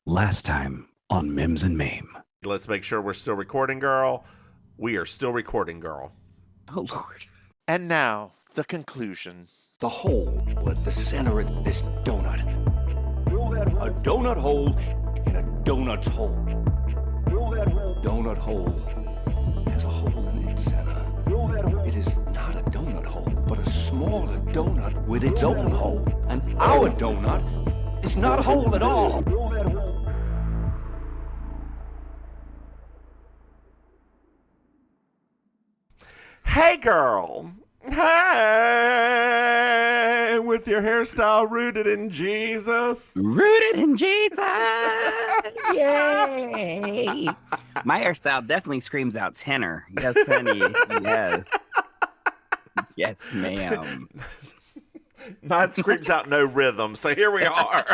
Last time on Mims and Maim. Let's make sure we're still recording, girl. We are still recording, girl. Oh, Lord. And now, the conclusion. The hole at the center of this donut. A donut hole in a donut's hole. Donut hole has a hole in its center. It is not a donut hole, but a smaller donut with its own hole. And our donut is not a hole at all. Hey, girl. Hey, with your hairstyle rooted in Jesus. Rooted in Jesus! Yay! My hairstyle definitely screams out tenor. Yes, honey. Yes. Yes, ma'am. Mine screams out no rhythm, so here we are.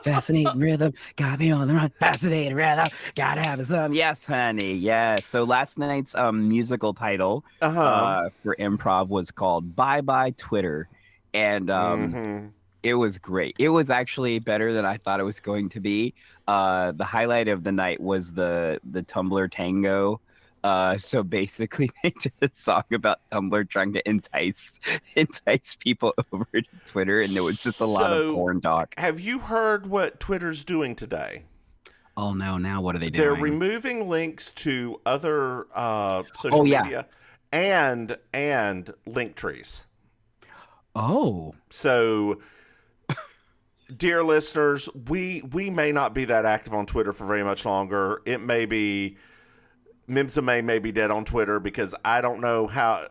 Fascinating rhythm, gotta be on the run. Fascinating rhythm, gotta have some. Yes, honey. Yes. So last night's musical title for improv was called Bye Bye Twitter, and it was great. It was actually better than I thought it was going to be. The highlight of the night was the Tumblr tango. So basically, they did a song about Tumblr trying to entice people over to Twitter, and there was just a lot of porn talk. Have you heard what Twitter's doing today? Oh no! Now what are they doing? They're removing links to other social media and link trees. Oh, so dear listeners, we may not be that active on Twitter for very much longer. It may be. Mims and Maim may be dead on Twitter because I don't know how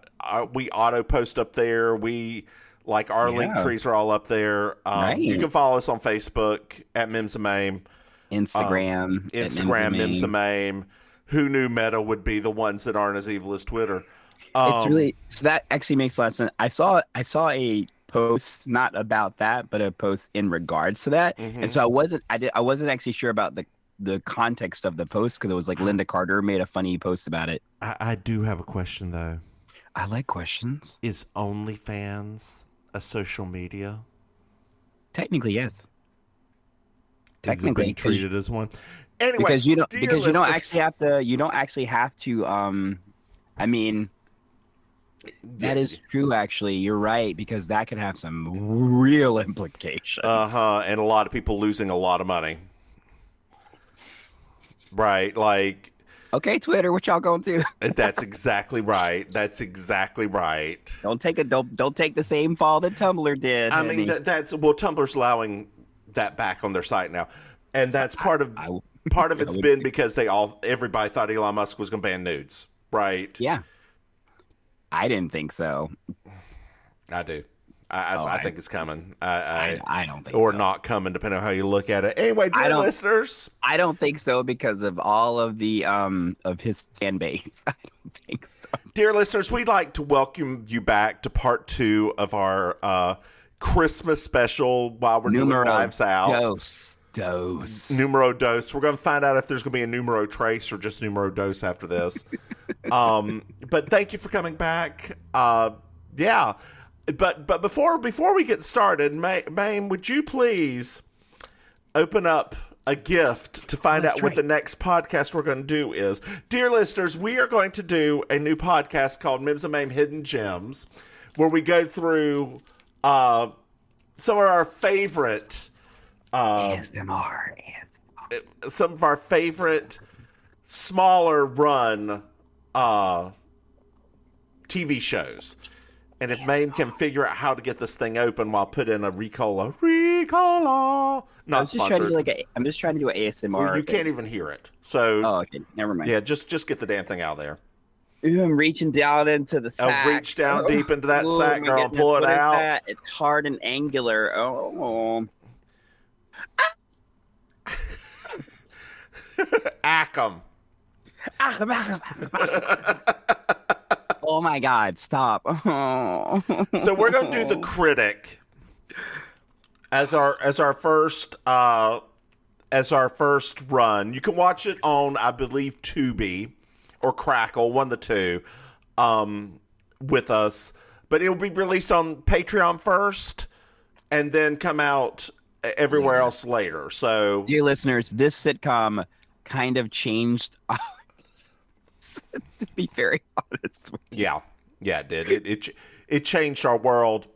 we auto post up there. We our link trees are all up there. Right. You can follow us on Facebook at Mims and Maim. Instagram Mims and Maim. Who knew Meta would be the ones that aren't as evil as Twitter? It's really so that actually makes a lot of sense. I saw a post not about that, but a post in regards to that, and so I wasn't actually sure about the context of the post because it was like Linda Carter made a funny post about it. I do have a question though. I like questions. Is OnlyFans a social media? Technically, yes. Technically, being treated as one. Anyway, because you don't actually have to. I mean, that is true. Actually, you're right because that could have some real implications. And a lot of people losing a lot of money. Right, okay, Twitter, what y'all gonna do? That's exactly right. That's exactly right. Don't take the same fall that Tumblr did. I mean, Tumblr's allowing that back on their site now, and that's part of it's been because everybody thought Elon Musk was gonna ban nudes, right? Yeah, I didn't think so. I do. I think it's coming. I don't think or so. not coming, depending on how you look at it. Anyway, dear listeners, I don't think so because of all of the of his fan base. I don't think so. Dear listeners, we'd like to welcome you back to part 2 of our Christmas special while we're doing Knives Out. Numero dos. We're going to find out if there's going to be a numero trace or just numero dos after this. But thank you for coming back. Yeah. But before we get started, Maim, would you please open up a gift to find out what the next podcast we're going to do is? Dear listeners, we are going to do a new podcast called Mims and Maim Hidden Gems, where we go through some of our favorite ASMR. Some of our favorite smaller run TV shows. And if Maim can figure out how to get this thing open while put in a Ricola. Not sponsored. I'm just trying to do an ASMR. Well, you can't even hear it. So okay, never mind. Yeah, just get the damn thing out of there. Ooh, I'm reaching down into the sack. Reach down deep into that sack, girl, and pull it out. It's hard and angular. Oh. Ackum. Oh my God! Stop. Oh. So we're gonna do The Critic as our first run. You can watch it on, I believe, Tubi or Crackle, one of the two, with us. But it will be released on Patreon first, and then come out everywhere else later. So, dear listeners, this sitcom kind of changed. To be very honest with you. Yeah, it did. It changed our world.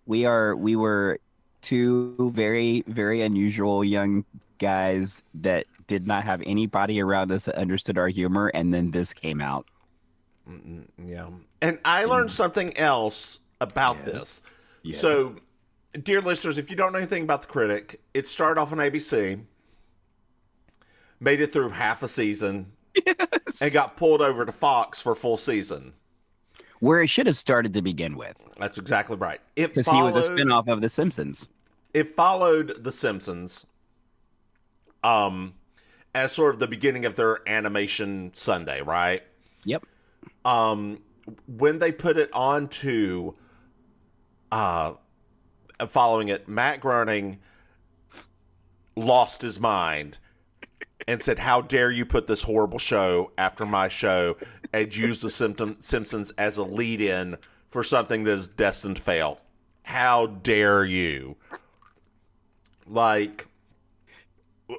We were two very, very unusual young guys that did not have anybody around us that understood our humor, and then this came out. Yeah. And I learned something else about this. Yes. So, dear listeners, if you don't know anything about The Critic, it started off on ABC, made it through half a season, and got pulled over to Fox for a full season. Where it should have started to begin with. That's exactly right. Because he was a spinoff of The Simpsons. It followed The Simpsons as sort of the beginning of their animation Sunday, right? Yep. When they put it onto following it, Matt Groening lost his mind and said, "How dare you put this horrible show after my show and use the Simpsons as a lead-in for something that is destined to fail? How dare you?" Like,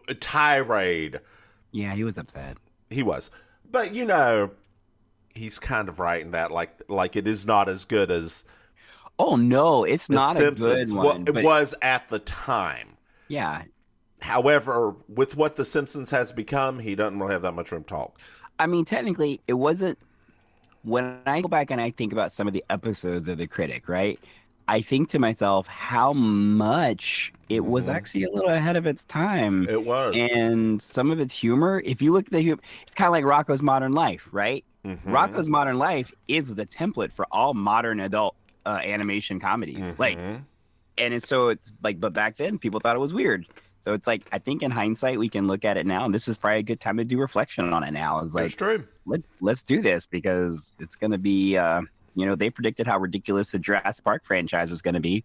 a tirade. Yeah, he was upset. He was. But, you know, he's kind of right in that, like it is not as good as... Oh, no, it's not Simpsons. A good one. It was at the time. Yeah. However, with what The Simpsons has become, he doesn't really have that much room to talk. I mean, technically, it wasn't... When I go back and I think about some of the episodes of The Critic, right? I think to myself how much it was actually a little ahead of its time. It was. And some of its humor, if you look at the humor, it's kind of like Rocko's Modern Life, right? Mm-hmm. Rocko's Modern Life is the template for all modern adult animation comedies. Mm-hmm. Like, and so it's like, but back then people thought it was weird. So it's like, I think in hindsight, we can look at it now, and this is probably a good time to do reflection on it now. It's like, that's true. Let's do this, because it's going to be, you know, they predicted how ridiculous the Jurassic Park franchise was going to be.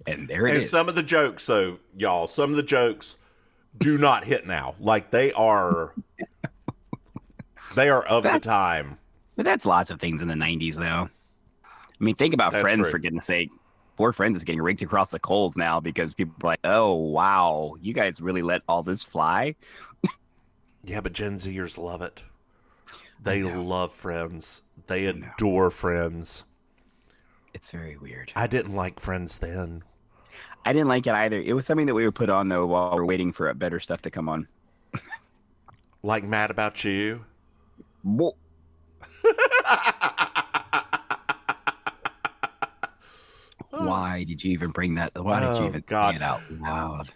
And there it is. And some of the jokes, though, y'all, some of the jokes do not hit now. Like, they are of the time. But that's lots of things in the 90s, though. I mean, think about that's Friends, true. for goodness sake. Poor Friends is getting raked across the coals now because people are like, oh, wow, you guys really let all this fly? Yeah, but Gen Zers love it. They love Friends. They adore Friends. It's very weird. I didn't like Friends then. I didn't like it either. It was something that we would put on, though, while we're waiting for better stuff to come on. Like Mad About You? Why did you even bring that? Why did you even say it out loud?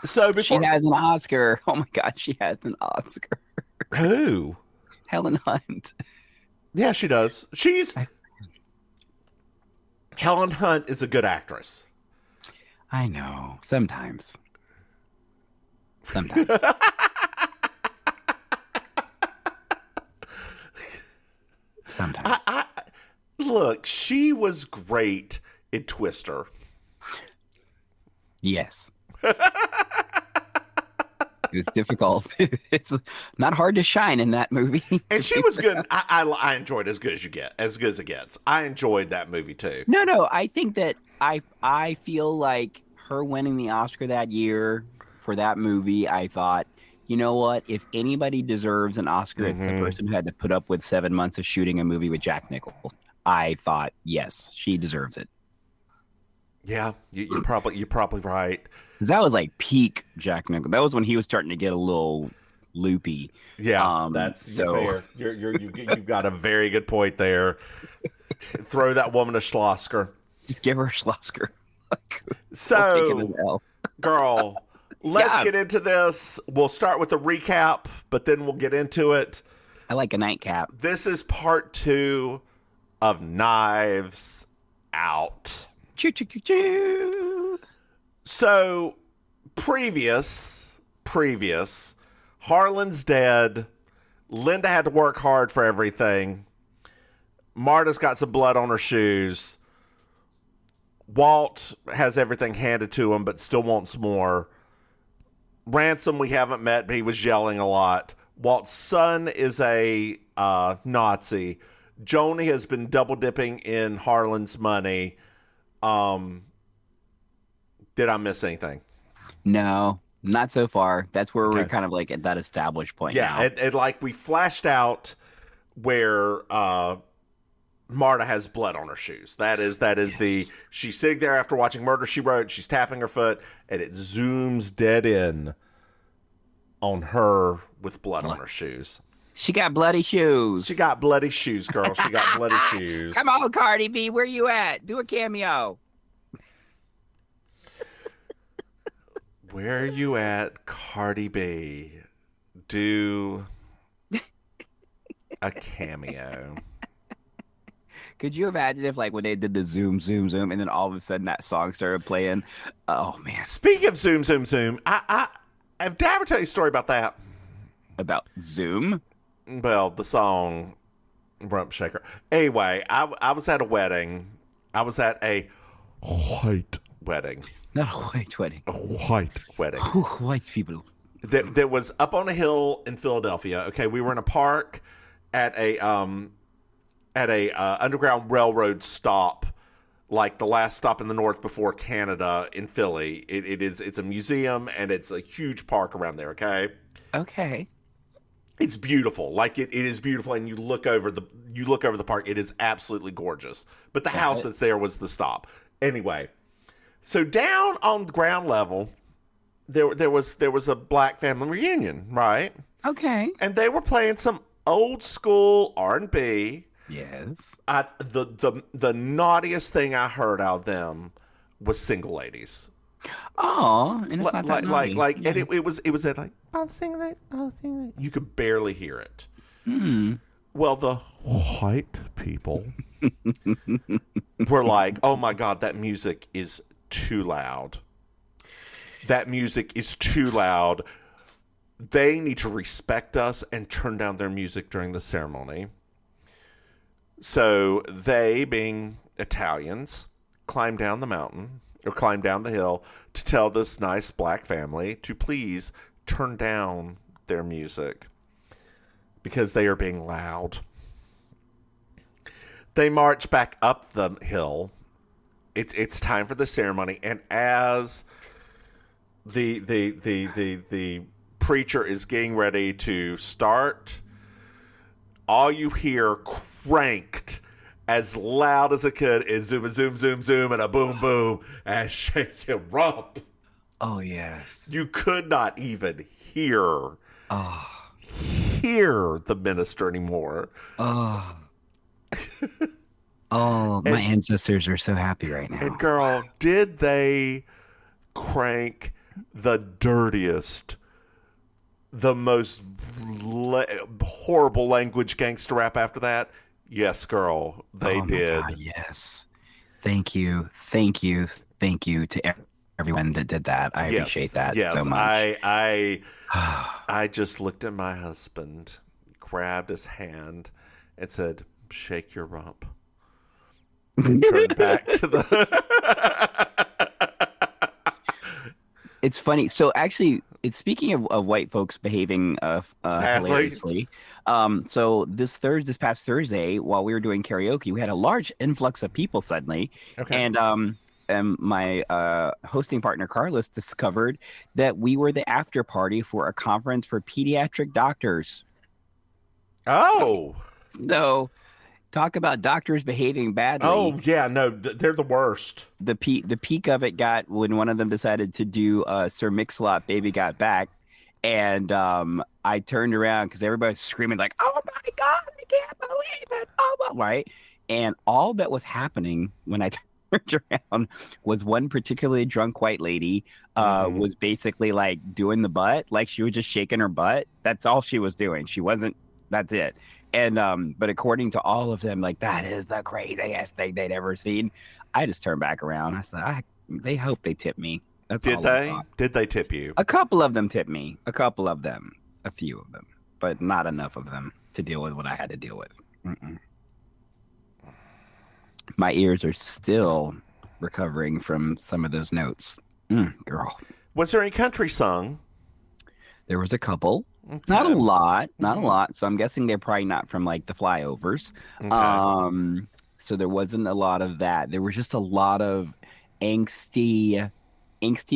So before... She has an Oscar. Oh my God, she has an Oscar. Who? Helen Hunt. Yeah, she does. Helen Hunt is a good actress. I know. Sometimes. Sometimes. Look, she was great in Twister. Yes. It's difficult. It's not hard to shine in that movie. And she was good. I enjoyed as good as it gets. I enjoyed that movie too. No. I think that I feel like her winning the Oscar that year for that movie, I thought, you know what? If anybody deserves an Oscar, it's the person who had to put up with 7 months of shooting a movie with Jack Nicholson. I thought, yes, she deserves it. Yeah, you're probably right. Because that was like peak Jack Nicholson. That was when he was starting to get a little loopy. Yeah, that's so fair. You've got a very good point there. Throw that woman a Schlosker. Just give her a Schlosker. So, girl, let's get into this. We'll start with a recap, but then we'll get into it. I like a nightcap. This is part 2 of Knives Out. Choo, choo, choo, choo. So, previous, Harlan's dead. Linda had to work hard for everything. Marta's got some blood on her shoes. Walt has everything handed to him, but still wants more. Ransom we haven't met, but he was yelling a lot. Walt's son is a Nazi. Joni has been double dipping in Harlan's money. Did I miss anything? No, not so far. That's where we're kind of like at that established point. Yeah, and like we flashed out where Marta has blood on her shoes. That is she's sitting there after watching Murder, She Wrote. She's tapping her foot, and it zooms dead in on her with blood on her shoes. She got bloody shoes. She got bloody shoes, girl. She got bloody shoes. Come on, Cardi B, where you at? Do a cameo. Where are you at, Cardi B? Do a cameo. Could you imagine if, like, when they did the zoom, zoom, zoom, and then all of a sudden that song started playing? Oh, man. Speaking of zoom, zoom, zoom, did I ever tell you a story about that? About Zoom? Well, the song Rump Shaker. Anyway, I was at a wedding. I was at a white wedding. Not a white wedding. A white wedding. Ooh, white people. That was up on a hill in Philadelphia. Okay, we were in a park at a Underground Railroad stop, like the last stop in the north before Canada in Philly. It's a museum and it's a huge park around there. Okay. It's beautiful. Like it is beautiful, and you look over the park. It is absolutely gorgeous. But the house that's there was the stop. Anyway, so down on the ground level, there was a black family reunion, right? Okay. And they were playing some old school R&B. Yes. The naughtiest thing I heard out of them was Single Ladies. Oh, and it's not that naughty. And it was like, I'll sing that. You could barely hear it. Well, the white people were like, oh my God, that music is too loud. That music is too loud. They need to respect us and turn down their music during the ceremony. So they, being Italians, climbed down the mountain or climbed down the hill to tell this nice black family to please turn down their music because they are being loud. They march back up the hill. It's time for the ceremony, and as the preacher is getting ready to start, all you hear cranked as loud as it could is zoom, zoom, zoom, zoom, and a boom, boom, and shake your rump. Oh, yes. You could not even hear the minister anymore. Oh, my ancestors are so happy right now. And girl, did they crank the dirtiest, the most horrible language gangster rap after that? Yes, girl, they did. God, yes. Thank you to everyone that did that. I appreciate that so much. I just looked at my husband, grabbed his hand, and said, "Shake your rump." And turned back to the. It's funny. So actually, it's speaking of white folks behaving hilariously. So this past Thursday, while we were doing karaoke, we had a large influx of people suddenly, and my hosting partner Carlos discovered that we were the after party for a conference for pediatric doctors. Oh, no. Talk about doctors behaving badly. Oh, yeah, no, they're the worst. The peak of it got when one of them decided to do Sir Mix-a-Lot, Baby Got Back. And I turned around because everybody's screaming like, oh, my God, I can't believe it. Oh, right? And all that was happening when I turned around was one particularly drunk white lady was basically like doing the butt. Like she was just shaking her butt. That's all she was doing. That's it. And but according to all of them, like that is the craziest thing they'd ever seen. I just turned back around. I said, they hope they tip me. That's Did all they? Did they tip you? A couple of them tipped me. A couple of them. A few of them. But not enough of them to deal with what I had to deal with. Mm-mm. My ears are still recovering from some of those notes. Girl. Was there any country sung? There was a couple. Okay. Not a lot. So I'm guessing they're probably not from like the flyovers. Okay. so there wasn't a lot of that. There was just a lot of angsty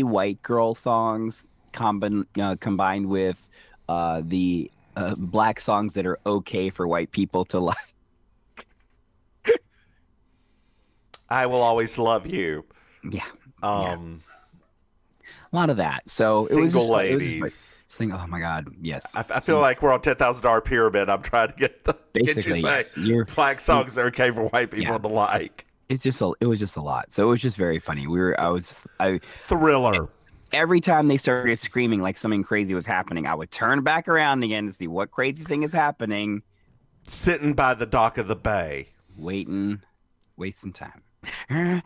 white girl songs combined with the black songs that are okay for white people to like. I Will Always Love You. Yeah. A lot of that. So Single it was just, ladies. Oh my God, yes. I feel like we're on $10,000 pyramid. I'm trying to get basically you say black songs that are okay for white people to like. It was just a lot. So it was just very funny. Thriller. Every time they started screaming like something crazy was happening, I would turn back around again to see what crazy thing is happening. Sitting by the dock of the bay, wasting time. So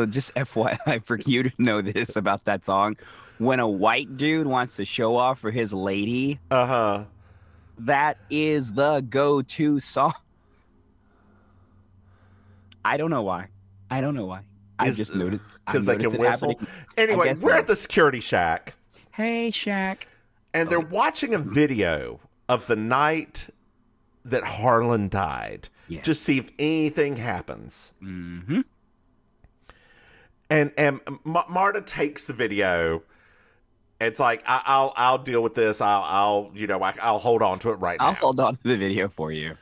just FYI for you to know this about that song. When a white dude wants to show off for his lady, that is the go-to song. I don't know why. I just noticed because they can whistle. Anyway, we're at the security shack. Hey, Shack. And they're watching a video of the night that Harlan died. Yes. To see if anything happens. Mm-hmm. And Marta takes the video. It's like, I'll deal with this. I'll hold on to it right now. I'll hold on to the video for you.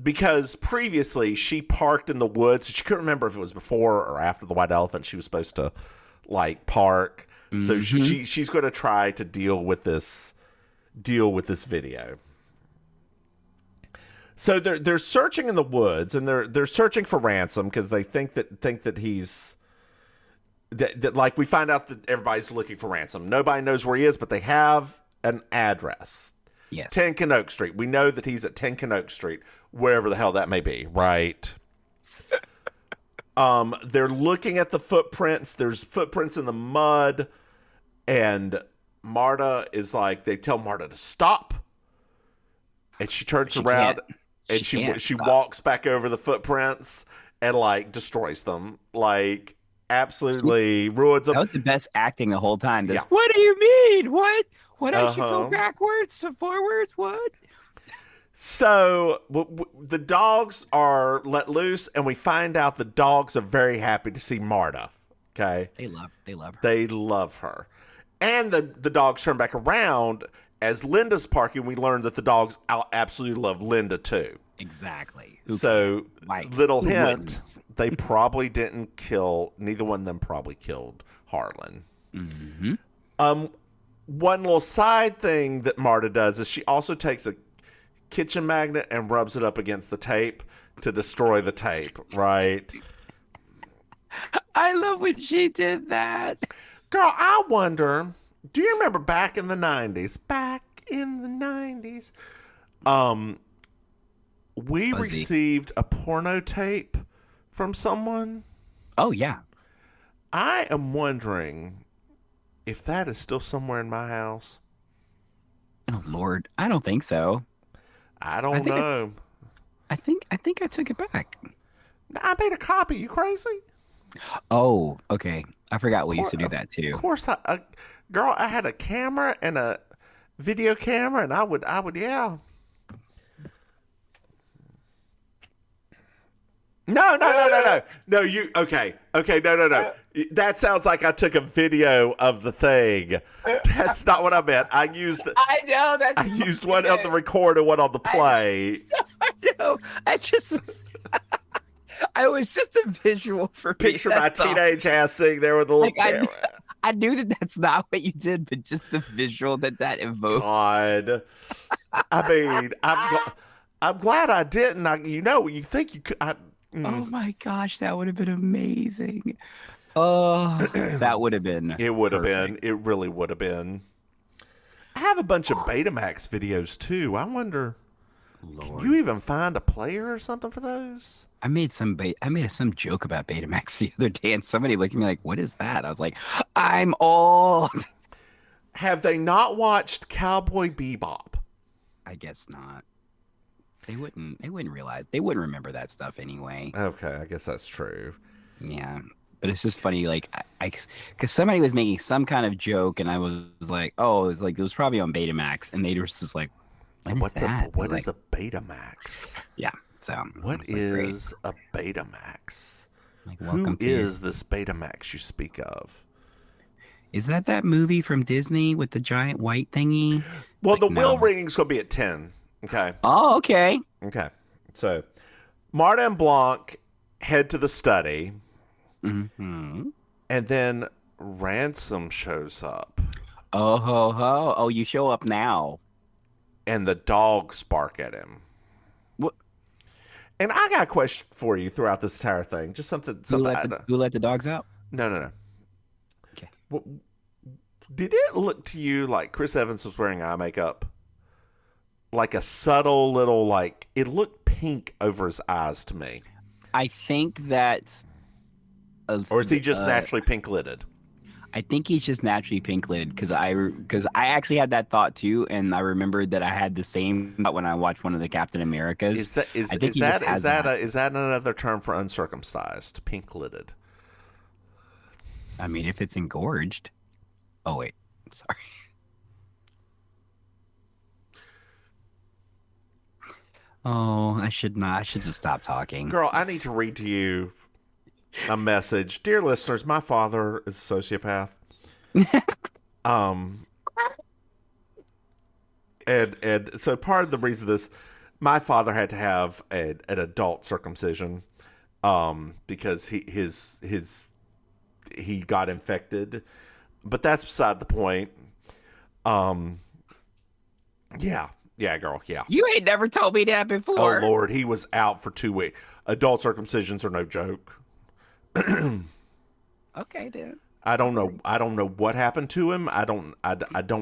Because previously she parked in the woods. She couldn't remember if it was before or after the white elephant she was supposed to like park. Mm-hmm. So she's going to try to deal with this video. So they're searching in the woods and they're searching for Ransom because they think that he's that like we find out that everybody's looking for Ransom. Nobody knows where he is, but they have an address. Yes. 10 Canoke Street. We know that he's at 10 Canoke Street, wherever the hell that may be, right? They're looking at the footprints. There's footprints in the mud, and Marta is like, they tell Marta to stop, and she turns around and she walks back over the footprints and like destroys them, like absolutely ruins them. That was the best acting the whole time. Yeah. What do you mean? What? I should go backwards to forwards? What? So the dogs are let loose, and we find out the dogs are very happy to see Marta. Okay, they love her. They love her, and the dogs turn back around as Linda's parking. We learn that the dogs absolutely love Linda too. Exactly. So little hint, they probably didn't kill. Neither one of them probably killed Harlan. Mm-hmm. One little side thing that Marta does is she also takes a kitchen magnet and rubs it up against the tape to destroy the tape, right? I love when she did that. Girl, I wonder, do you remember back in the 90s? We received a porno tape from someone. Oh, yeah. I am wondering if that is still somewhere in my house. Oh, Lord. I don't think so. I don't know. I think I took it back. I made a copy. You crazy? Oh, okay. I forgot we used to do that too. Of course, girl, I had a camera and a video camera, and I would, yeah. No. You okay? No. That sounds like I took a video of the thing. That's not what I meant. I used one on the record and one on the play. I know. I was just a visual for picture my teenage ass sitting there with the little camera. I knew that that's not what you did, but just the visual that evoked. God, I mean, I'm glad I didn't. You think you could. Oh my gosh, that would have been amazing. Oh, that would have been. It would have been. It really would have been. I have a bunch of Betamax videos too. I wonder, Lord, can you even find a player or something for those? I made some joke about Betamax the other day, and somebody looked at me like, "What is that?" I was like, "I'm old." Have they not watched Cowboy Bebop? I guess not. They wouldn't realize. They wouldn't remember that stuff anyway. Okay, I guess that's true. Yeah, but it's just funny, like, because somebody was making some kind of joke, and I was like, oh, it was probably on Betamax, and they were just like, What is a Betamax? Yeah. So what is a Betamax? Like, who is this Betamax you speak of? Is that movie from Disney with the giant white thingy? Well, the wheel ringing's going to be at 10. Okay. Oh, okay. Okay. So, Marta and Blanc head to the study. Mm-hmm. And then Ransom shows up. Oh, ho, ho. Oh, you show up now. And the dogs bark at him. What? And I got a question for you throughout this entire thing. Just something. Who let the dogs out? No. Okay. Did it look to you like Chris Evans was wearing eye makeup? Like a subtle little, like, it looked pink over his eyes to me. I think that's... or is he just naturally pink-lidded? I think he's just naturally pink-lidded because I actually had that thought too, and I remembered that I had the same thought when I watched one of the Captain Americas. Is that another term for uncircumcised? Pink-lidded. I mean, if it's engorged. Oh wait, sorry. Oh, I should not. I should just stop talking. Girl, I need to read to you a message. Dear listeners, my father is a sociopath. And so part of the reason this, my father had to have an adult circumcision, because he got infected, but that's beside the point. Yeah, girl, yeah. You ain't never told me that before. Oh Lord, he was out for 2 weeks. Adult circumcisions are no joke. Okay, dude. I don't know what happened to him. I don't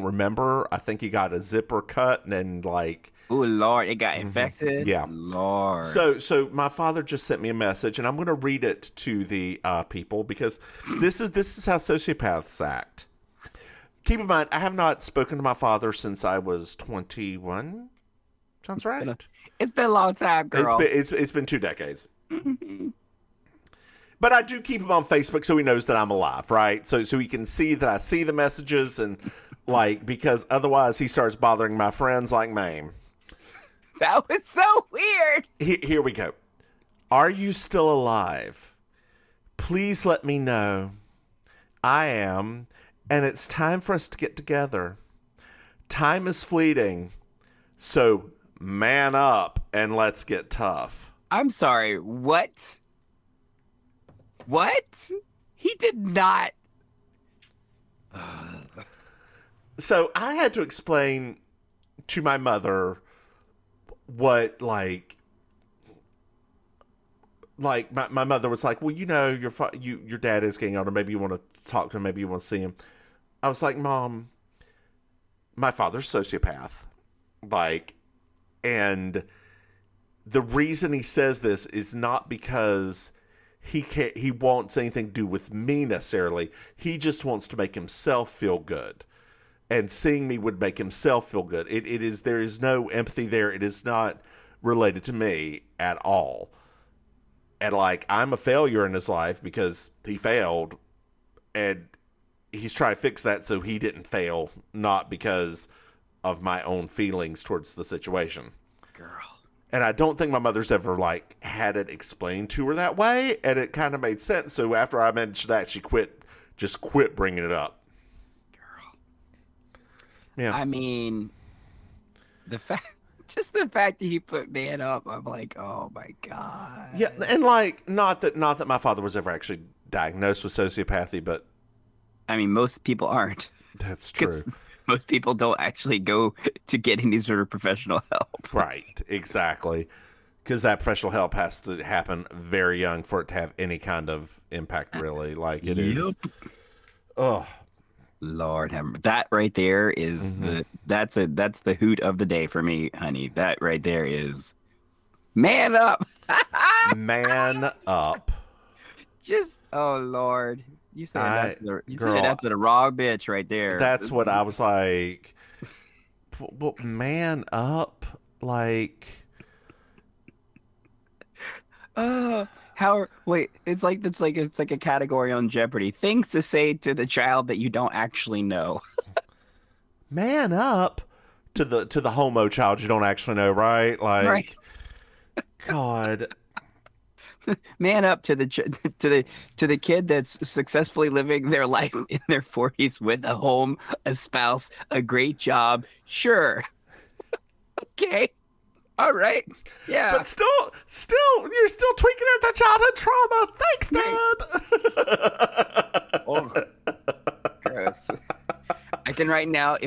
remember. I think he got a zipper cut and then like. Oh Lord, it got infected. Yeah, Lord. So my father just sent me a message, and I'm going to read it to the people because this is how sociopaths act. Keep in mind, I have not spoken to my father since I was 21. Sounds right. It's been a long time, girl. It's been 2 decades. But I do keep him on Facebook so he knows that I'm alive, right? So he can see that I see the messages and like, because otherwise he starts bothering my friends like Maim. That was so weird. Here we go. Are you still alive? Please let me know. I am, and it's time for us to get together. Time is fleeting, so man up and let's get tough. I'm sorry, what? What? He did not. So I had to explain to my mother what, like my mother was like, well, you know, your dad is getting older. Maybe you want to talk to him. Maybe you want to see him. I was like, Mom, my father's a sociopath. Like, and the reason he says this is not because he wants anything to do with me necessarily. He just wants to make himself feel good. And seeing me would make himself feel good. There is no empathy there. It is not related to me at all. And like, I'm a failure in his life because he failed, and he's trying to fix that so he didn't fail, not because of my own feelings towards the situation. Girl. And I don't think my mother's ever like had it explained to her that way, and it kind of made sense. So after I mentioned that, she just quit bringing it up. Yeah. I mean, the fact that he put man up, I'm like, oh my God. Yeah, and like, not that my father was ever actually diagnosed with sociopathy, but I mean, most people aren't. That's true. Most people don't actually go to get any sort of professional help. Right, exactly. Because that professional help has to happen very young for it to have any kind of impact, really. Like it is. Oh. Lord, that right there is that's the hoot of the day for me, honey. That right there is man up. Man up. Just oh Lord, you said that's the wrong bitch right there. That's what I was like. Well, man up, like. It's like a category on Jeopardy. Things to say to the child that you don't actually know. Man up? to the homo child you don't actually know, right? Like, right. God. Man up to the kid that's successfully living their life in their 40s with a home, a spouse, a great job. Sure. Okay. All right. Yeah. But still, you're still tweaking at that childhood trauma. Thanks, Dad. Oh, gross. I can right now,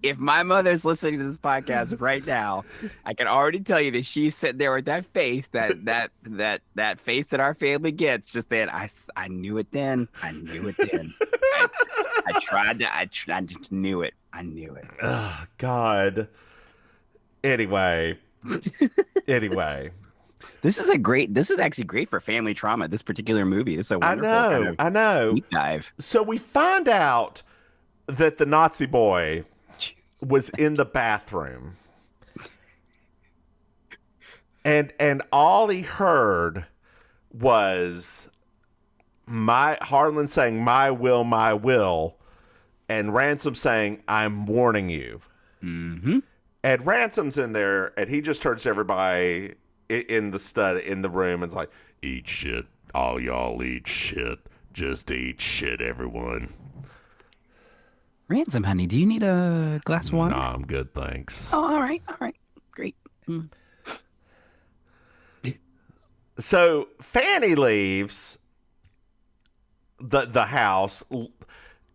if my mother's listening to this podcast right now, I can already tell you that she's sitting there with that face, that face that our family gets. Just that I knew it then. I knew it then. I just knew it. I knew it. Oh, God. Anyway. This is actually great for family trauma. This particular movie. This is a wonderful I know. deep dive. So we find out that the Nazi boy was in the bathroom, and all he heard was Harlan saying "my will," and Ransom saying "I'm warning you." Mm-hmm. And Ransom's in there, and he just turns to everybody in the room, and is like, "Eat shit, all y'all eat shit. Just eat shit, everyone." Ransom, honey, do you need a glass of water? Nah, I'm good, thanks. Oh, all right, great. So Fanny leaves the house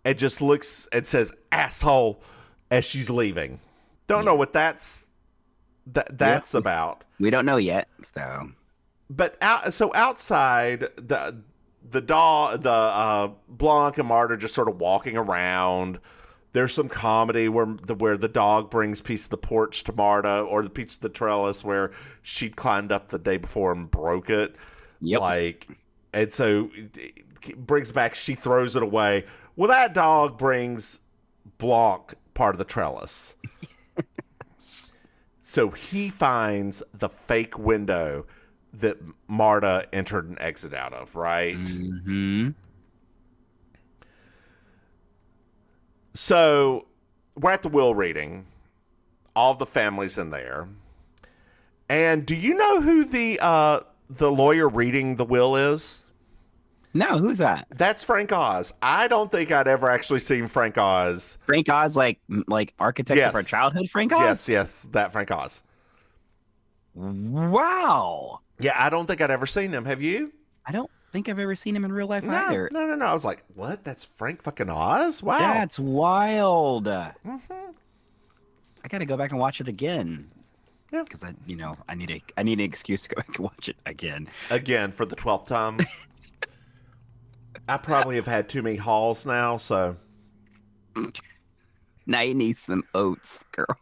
and just looks and says "asshole" as she's leaving. Don't know what that's about. We don't know yet, so. But outside, the Blanc and Marta just sort of walking around. There's some comedy where the dog brings piece of the porch to Marta, or the piece of the trellis where she'd climbed up the day before and broke it. Yep. And so it brings back, she throws it away. Well, that dog brings Blanc part of the trellis. So he finds the fake window that Marta entered and exited out of, right? Mm-hmm. So we're at the will reading. All the families in there. And do you know who the lawyer reading the will is? No, who's that? That's Frank Oz. I don't think I'd ever actually seen Frank Oz. Frank Oz, like architect of our childhood, Frank Oz? Yes, that Frank Oz. Wow. Yeah, I don't think I'd ever seen him. Have you? I don't think I've ever seen him in real life either. No. I was like, what? That's Frank fucking Oz? Wow. That's wild. Mm-hmm. I got to go back and watch it again. Yeah. Because I need an excuse to go back and watch it again. Again, for the 12th time. I probably have had too many hauls now, so. Now you need some oats, girl.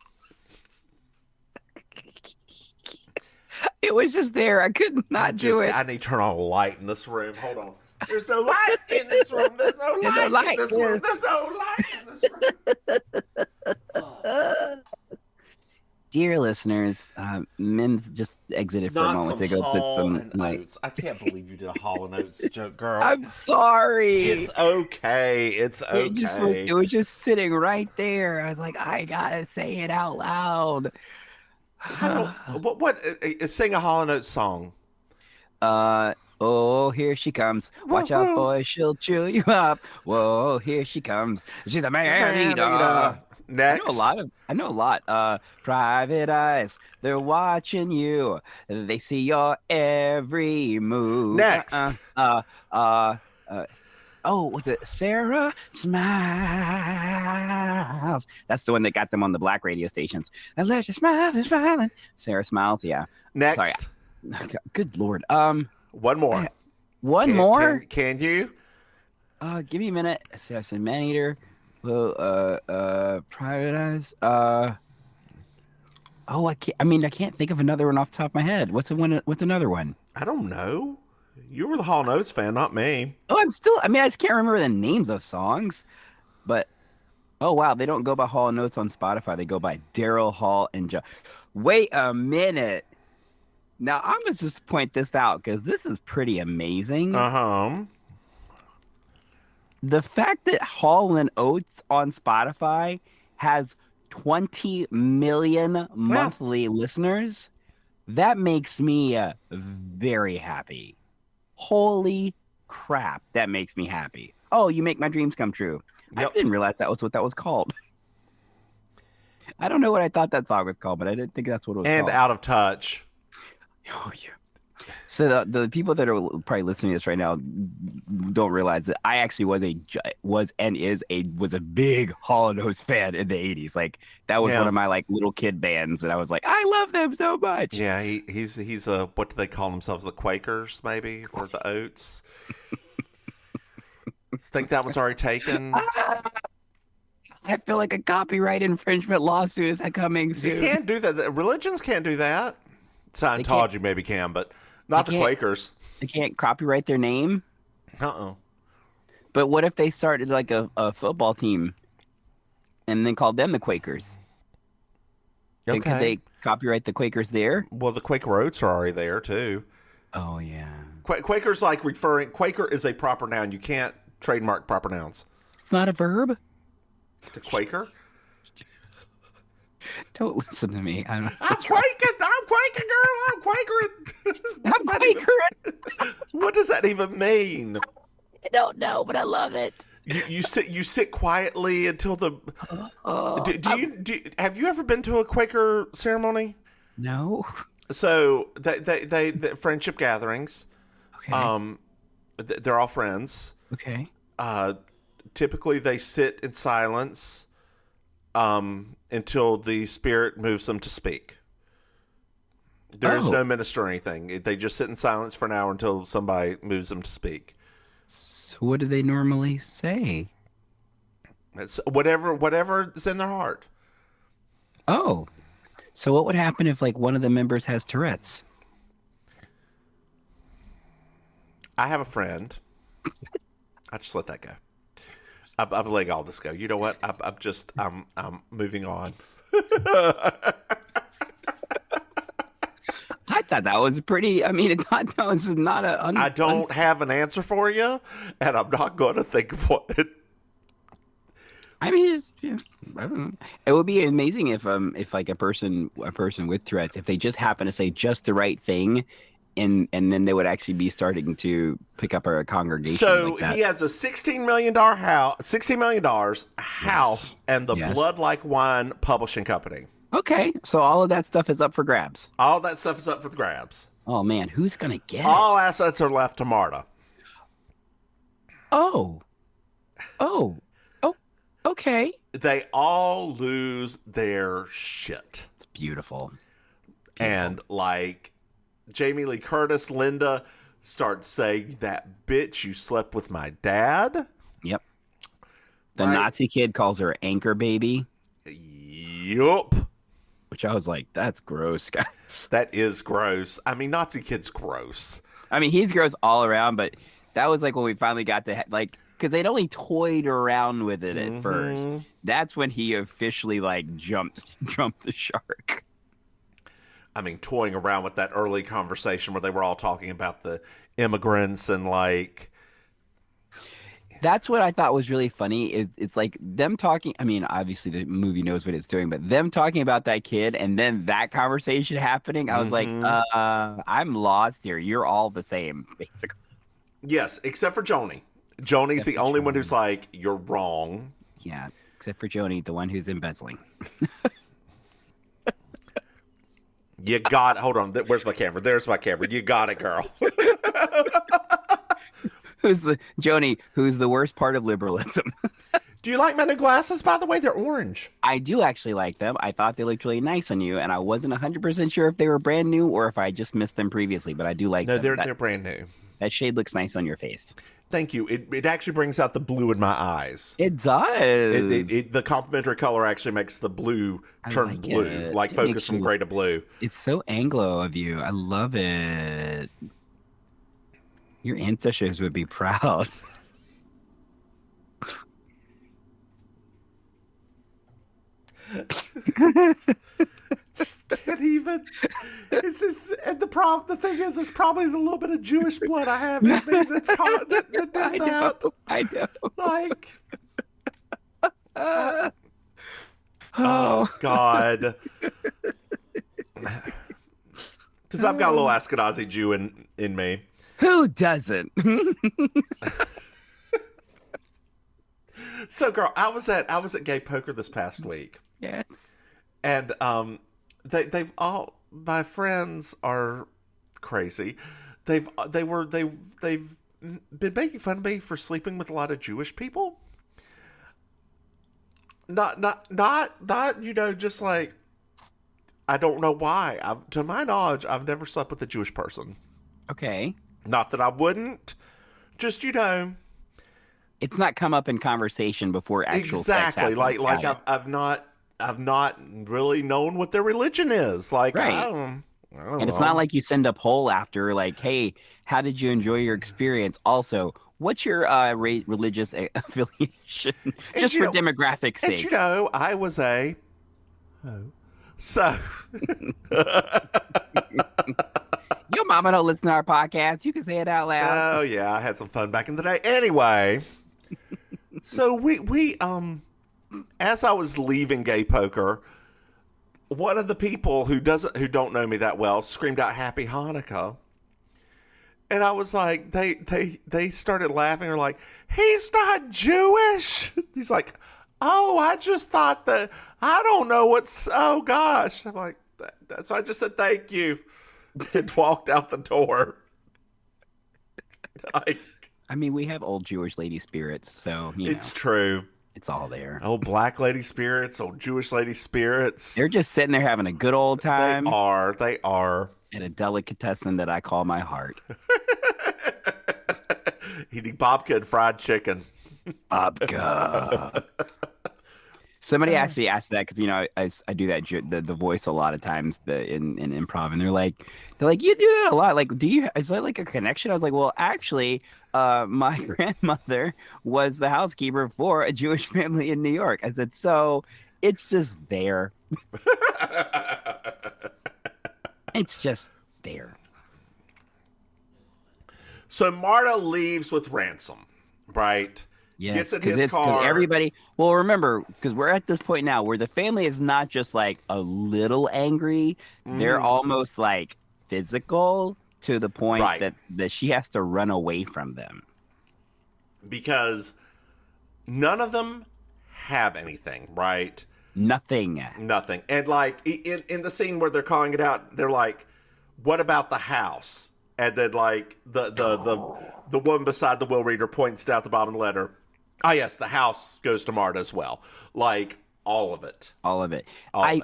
It was just there. I could not do it. I need to turn on a light in this room. Hold on. There's no light in this room. There's no light in this room. There's no light in this room. Dear listeners, Mims just exited for a moment to go put some lights. I can't believe you did a Hall & Oates joke, girl. I'm sorry. It's okay. It was just sitting right there. I was like, I gotta say it out loud. What? Sing a Hall & Oates song. Oh, here she comes. Watch out, boy, she'll chew you up. Whoa, here she comes. She's a man eater. Next. I know a lot. Private eyes, they're watching you. They see your every move. Next. Was it Sarah Smiles? That's the one that got them on the black radio stations. And let you smile, they're smiling. Sarah Smiles, yeah. Next. Sorry. Good Lord. One more. One more? Can you? Give me a minute. I said man eater. Private eyes. I can't think of another one off the top of my head. What's another one? I don't know. You were the Hall & Oates fan, not me. Oh, I just can't remember the names of songs. But, oh, wow, they don't go by Hall & Oates on Spotify. They go by Daryl Hall and Joe. Wait a minute. Now, I'm going to just point this out because this is pretty amazing. Uh-huh. The fact that Hall & Oates on Spotify has 20 million monthly listeners. That makes me very happy. Holy crap, that makes me happy. Oh, you make my dreams come true. Yep. I didn't realize that was what that was called. I don't know what I thought that song was called, but I didn't think that's what it was called. And Out of Touch. Oh, yeah. So the people that are probably listening to this right now don't realize that I actually was a big Hall & Oates fan in the 80s. Like that was one of my like little kid bands, and I was like, I love them so much. Yeah, he's a, what do they call themselves? The Quakers, maybe, for the Oats. Think that was already taken. I feel like a copyright infringement lawsuit is coming soon. You can't do that. Religions can't do that. Scientology maybe can, but not the Quakers. They can't copyright their name? Uh-oh. But what if they started like a football team and then called them the Quakers? Okay. Could they copyright the Quakers there? Well, the Quaker Oats are already there, too. Oh, yeah. Quaker's like Quaker is a proper noun. You can't trademark proper nouns. It's not a verb? The Quaker? Don't listen to me. I'm quaking, girl. I'm quakering. I'm quakering. What does that even mean? I don't know, but I love it. You sit quietly until the. Have you ever been to a Quaker ceremony? No. So they friendship gatherings. Okay. They're all friends. Okay. Typically they sit in silence. Until the spirit moves them to speak. There is no minister or anything. They just sit in silence for an hour until somebody moves them to speak. So what do they normally say? It's whatever is in their heart. Oh. So what would happen if like one of the members has Tourette's? I have a friend. I just let that go. I'm letting all this go. You know what? I'm moving on. I thought that was pretty. I mean, that was not a. I don't have an answer for you, and I'm not going to think of what it. I mean, I don't know. It would be amazing if like a person with Tourette's, if they just happen to say just the right thing. And then they would actually be starting to pick up a congregation. So like that. He has a $16 million house, and the Blood Like Wine publishing company. Okay, so all of that stuff is up for grabs. All that stuff is up for the grabs. Oh man, who's gonna get it? All assets are left to Marta. Oh, okay. They all lose their shit. It's beautiful. And like. Jamie Lee Curtis, Linda, starts saying, that bitch, you slept with my dad? Yep. The Nazi kid calls her anchor baby. Yup. Which I was like, that's gross, guys. That is gross. I mean, Nazi kid's gross. I mean, he's gross all around, but that was like when we finally got to, like, because they'd only toyed around with it at first. That's when he officially, like, jumped the shark. I mean, toying around with that early conversation where they were all talking about the immigrants and like. That's what I thought was really funny. Is it's like them talking. I mean, obviously the movie knows what it's doing, but them talking about that kid and then that conversation happening. I was like, I'm lost here. You're all the same, basically. Yes, except for Joni. Joni's the only one who's like, you're wrong. Yeah, except for Joni, the one who's embezzling. You got. Hold on. Where's my camera? There's my camera. You got it, girl. Joni, who's the worst part of liberalism? Do you like my new glasses? By the way, they're orange. I do actually like them. I thought they looked really nice on you, and I wasn't 100% sure if they were brand new or if I just missed them previously. But I do like them. No, they're brand new. That shade looks nice on your face. Thank you. It actually brings out the blue in my eyes. It does. The complementary color actually makes the blue turn blue, like focus from gray to blue. It's so Anglo of you. I love it. Your ancestors would be proud. Just can't even. It's just, and the thing is, it's probably a little bit of Jewish blood I have in me that's caught that did that. I know. Like, oh, God. Because I've got a little Ashkenazi Jew in me. Who doesn't? So, girl, I was at gay poker this past week. Yes. And they've all, my friends are crazy. They've been making fun of me for sleeping with a lot of Jewish people. Not just like, I don't know why. To my knowledge, I've never slept with a Jewish person. Okay. Not that I wouldn't. Just, it's not come up in conversation before actual sex happens. Like I've not really known what their religion is. Like, right. I don't and it's not like you send a poll after, like, hey, how did you enjoy your experience? Also, what's your religious affiliation? Just for demographic sake. And I was a so. Your mama don't listen to our podcast. You can say it out loud. Oh yeah, I had some fun back in the day. Anyway, so we as I was leaving gay poker, one of the people who don't know me that well screamed out "Happy Hanukkah," and I was like, they started laughing. Or like, he's not Jewish. He's like, oh, I just thought that. I don't know what's. Oh gosh, I'm like, so I just said thank you. And walked out the door. I mean, we have old Jewish lady spirits, so it's true. It's all there. Old black lady spirits, old Jewish lady spirits. They're just sitting there having a good old time. They are. At a delicatessen that I call my heart. Eating babka and fried chicken. Babka. Somebody actually asked that because I do that the voice a lot of times in improv, and they're like you do that a lot. Like, is that like a connection? I was like, well, actually, my grandmother was the housekeeper for a Jewish family in New York. I said, so it's just there. It's just there. So Marta leaves with Ransom, right? Yes, because everybody. Well, remember, because we're at this point now where the family is not just like a little angry; they're almost like physical to the point that she has to run away from them because none of them have anything, right? Nothing. And like in the scene where they're calling it out, they're like, "What about the house?" And then like the woman beside the will reader points out the bottom of the letter. Ah, yes, the house goes to Marta as well. Like, all of it. I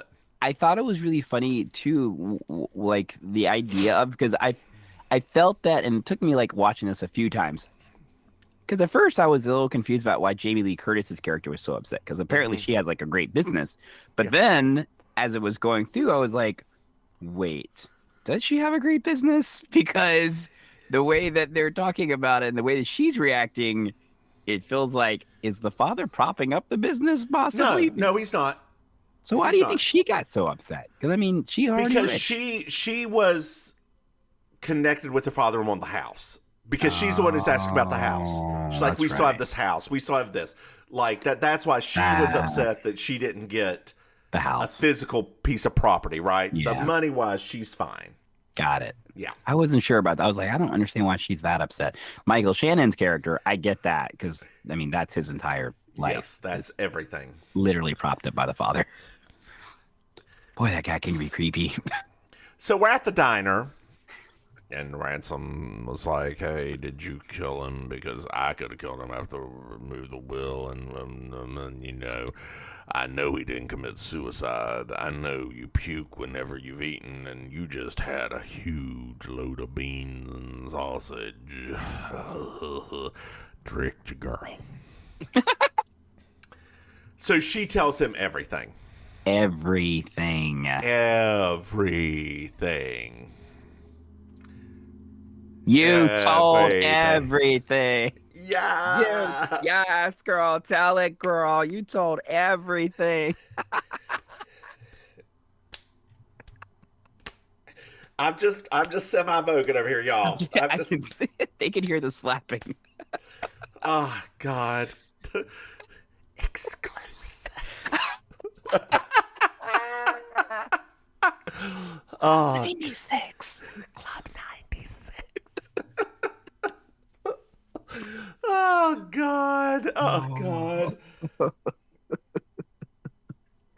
thought it was really funny, too, like, the idea of, because I felt that, and it took me, like, watching this a few times. Because at first I was a little confused about why Jamie Lee Curtis's character was so upset, because apparently she has, like, a great business. But then, as it was going through, I was like, wait, does she have a great business? Because the way that they're talking about it and the way that she's reacting, it feels like, is the father propping up the business possibly? No, he's not. So why do you think she got so upset? Because I mean, she already because she was connected with her father and won the house. Because she's the one who's asking about the house. She's like, we still have this house. We still have this. Like that's why she was upset that she didn't get the house, a physical piece of property, right? Yeah. The money wise, she's fine. Got it. Yeah. I wasn't sure about that. I was like, I don't understand why she's that upset. Michael Shannon's character, I get that because, I mean, that's his entire life. Yes, that's everything. Literally propped up by the father. Boy, that guy can be creepy. So we're at the diner, and Ransom was like, hey, did you kill him? Because I could have killed him after remove the will, and I know he didn't commit suicide. I know you puke whenever you've eaten, and you just had a huge load of beans and sausage. Tricked you, girl. So she tells him everything. Everything. You told everything. Yeah. Yes, girl. Tell it, girl. You told everything. I'm just semi-voguing over here, y'all. They can hear the slapping. Oh, God. Exclusive. Club 96. Club 96. Oh, God. Oh, God.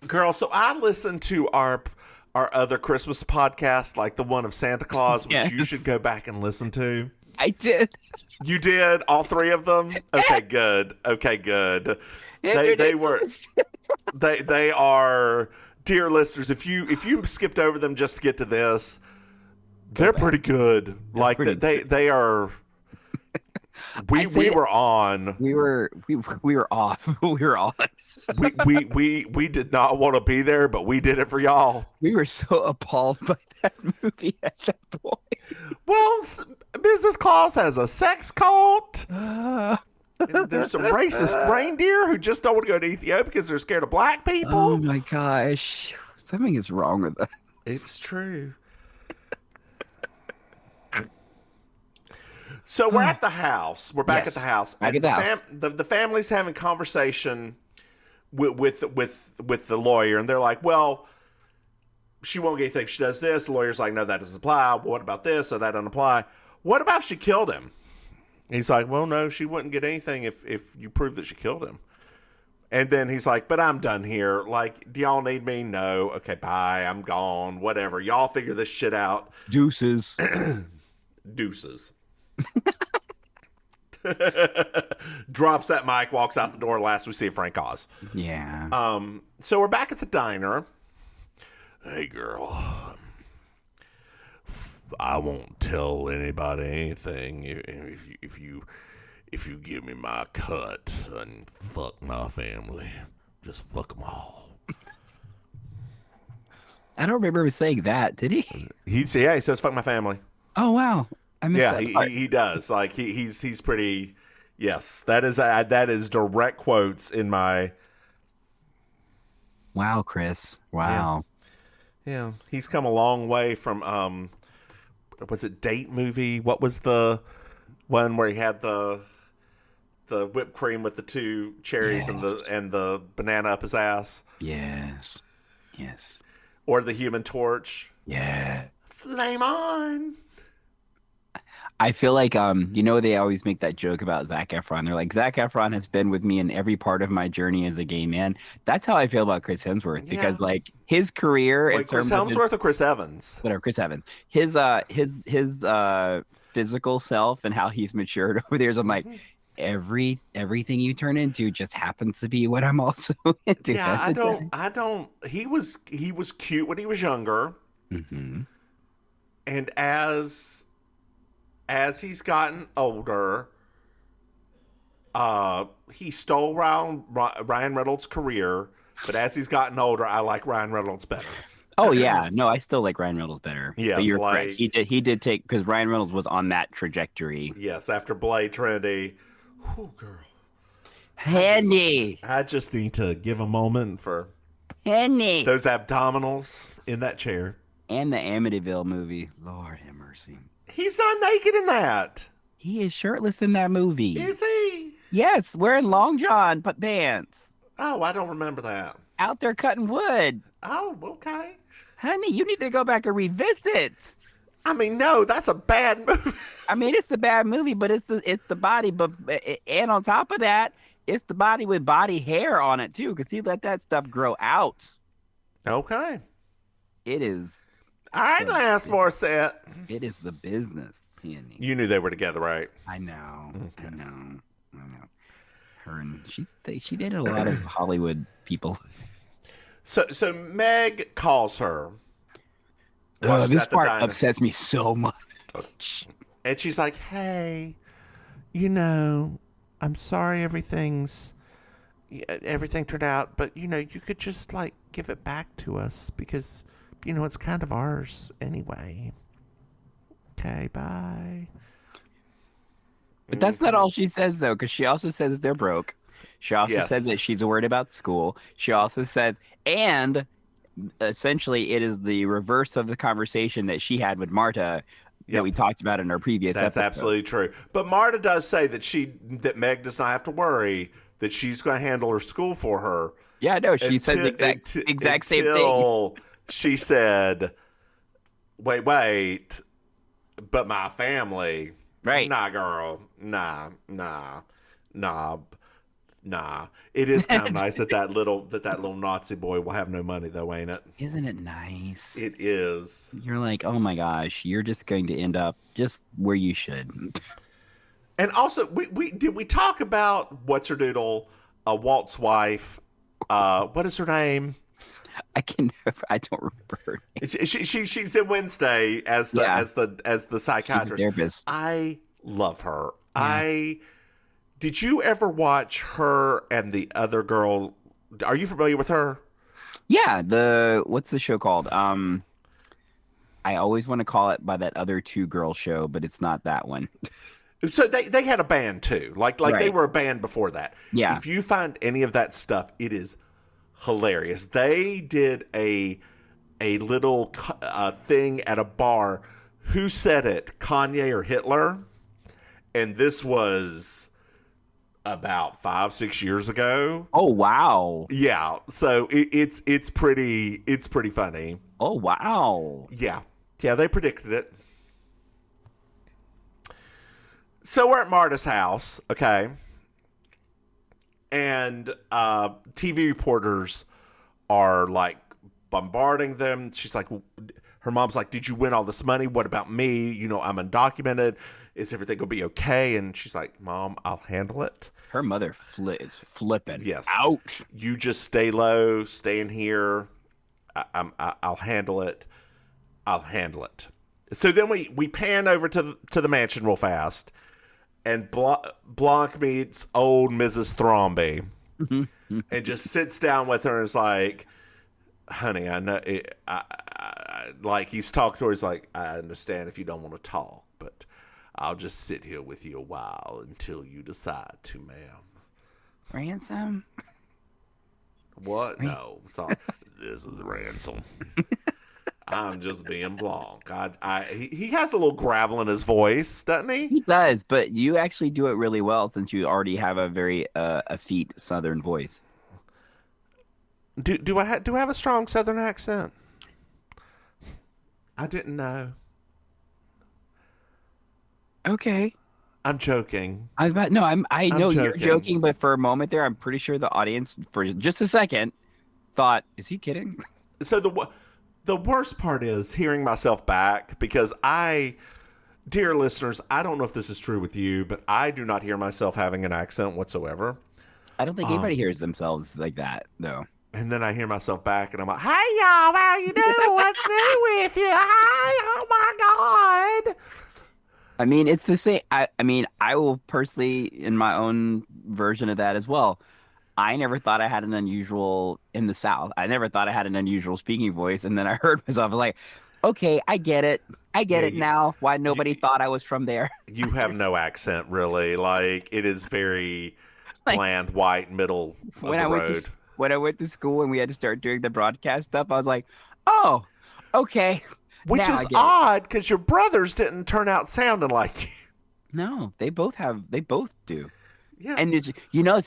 Girl, so I listened to our other Christmas podcast, like the one of Santa Claus, which you should go back and listen to. I did. You did? All 3 of them? Okay, good. Okay, good. They were they are, dear listeners, if you skipped over them just to get to this, they're pretty good. Like they are. We were on. We were off. We were on. we did not want to be there, but we did it for y'all. We were so appalled by that movie at that point. Well, Mrs. Claus has a sex cult. There's some racist reindeer who just don't want to go to Ethiopia because they're scared of black people. Oh my gosh. Something is wrong with us. It's true. So we're at the house. We're back at the house. Back at the house. The family's having conversation with the lawyer, and they're like, well, she won't get anything if she does this. The lawyer's like, no, that doesn't apply. What about this? So that doesn't apply. What about if she killed him? And he's like, well, no, she wouldn't get anything if you prove that she killed him. And then he's like, but I'm done here. Like, do y'all need me? No. Okay, bye. I'm gone. Whatever. Y'all figure this shit out. Deuces. Deuces. Drops that mic, walks out the door. Last we see of Frank Oz. Yeah. So we're back at the diner. Hey, girl. I won't tell anybody anything if you give me my cut and fuck my family. Just fuck them all. I don't remember him saying that. Did he? He says fuck my family. Oh wow. I missed that part. he does. Like he's pretty. Yes, that is direct quotes in my. Wow, Chris. Wow. Yeah, he's come a long way from was it Date Movie? What was the one where he had the whipped cream with the 2 cherries and the banana up his ass? Yes. Or the Human Torch? Yeah. Flame on. I feel like they always make that joke about Zac Efron. They're like, Zac Efron has been with me in every part of my journey as a gay man. That's how I feel about Chris Hemsworth because like his career in Chris terms Hemsworth or Chris Evans? Whatever, Chris Evans. His physical self and how he's matured over the years. I'm like, everything you turn into just happens to be what I'm also into. Yeah, I don't he was cute when he was younger. Mm-hmm. And as he's gotten older, he stole Ryan Reynolds' career, but as he's gotten older, I like Ryan Reynolds better. Oh yeah, no, I still like Ryan Reynolds better. Yes, but you're correct. He did take because Ryan Reynolds was on that trajectory. Yes, after Blade Trinity. Whew, girl. Penny. I just need to give a moment for Penny. Those abdominals in that chair. And the Amityville movie. Lord have mercy. He's not naked in that. He is shirtless in that movie. Is he? Yes, wearing long john pants. Oh, I don't remember that. Out there cutting wood. Oh, okay. Honey, you need to go back and revisit. I mean, no, that's a bad movie. I mean, it's a bad movie, but it's the body. But and on top of that, it's the body with body hair on it too, because he let that stuff grow out. Okay. It is. All right, Lance Morissette. It is the business, Penny. You knew they were together, right? I know. Okay. I know. Her and she dated a lot of Hollywood people. So Meg calls her. This part upsets me so much. And she's like, "Hey, I'm sorry everything turned out, but you could just like give it back to us because it's kind of ours anyway. Okay, bye." But that's not all she says, though, because she also says they're broke. She also says that she's worried about school. She also says, and essentially it is the reverse of the conversation that she had with Marta that we talked about in our previous episode. That's absolutely true. But Marta does say that Meg does not have to worry, that she's going to handle her school for her. Yeah, no, she said the exact same thing. She said, wait. But my family. Right. Nah, girl. Nah. It is kind of nice that little Nazi boy will have no money, though, ain't it? Isn't it nice? It is. You're like, oh my gosh, you're just going to end up just where you should. And also, we talk about what's her doodle, Walt's wife. What is her name? I don't remember her name. She's in Wednesday as the psychiatrist. She's a therapist. I love her. Yeah. Did you ever watch her and the other girl? Are you familiar with her? Yeah, what's the show called? I always want to call it by that other two girl show, but it's not that one. So they had a band too. Like right. They were a band before that. Yeah. If you find any of that stuff, it is hilarious. They did a little thing at a bar. Who said it? Kanye or Hitler? And this was about 5-6 years ago. Oh wow. Yeah. So it's pretty funny. Oh wow. Yeah. Yeah, they predicted it. So we're at Marta's house, okay? And TV reporters are like bombarding them. She's like, her mom's like, did you win all this money? What about me? You know, I'm undocumented. Is everything going to be okay? And she's like, Mom, I'll handle it. Her mother is flipping. Yes. Ouch. You just stay low, stay in here. I'll handle it. I'll handle it. So then we pan over to the mansion real fast. And Blanc meets old Mrs. Thromby and just sits down with her and is like, honey, I know it, like he's talking to her. He's like, I understand if you don't want to talk, but I'll just sit here with you a while until you decide to, ma'am. Ransom? What? No, sorry. This is Ransom. I'm just being Blanc. He has a little gravel in his voice, doesn't he? He does, but you actually do it really well since you already have a very effete Southern voice. Do I have a strong Southern accent? I didn't know. Okay. I'm joking. I know joking. you're joking, but for a moment there, I'm pretty sure the audience, for just a second, thought, "Is he kidding?" So the worst part is hearing myself back because dear listeners, I don't know if this is true with you, but I do not hear myself having an accent whatsoever. I don't think anybody hears themselves like that, though. And then I hear myself back, and I'm like, "Hey y'all, how you doing? What's new with you? Hi, oh my god!" I mean, it's the same. I mean, I will personally, in my own version of that as well. I never thought I had an unusual in the South. I never thought I had an unusual speaking voice, and then I heard myself. I was like, "Okay, I get it. I get it now. Why nobody thought I was from there." You have no accent, really. Like it is very bland, white, middle of the road. When I went to school and we had to start doing the broadcast stuff, I was like, "Oh, okay." Which is odd because your brothers didn't turn out sounding like you. No, they both do. Yeah. And it's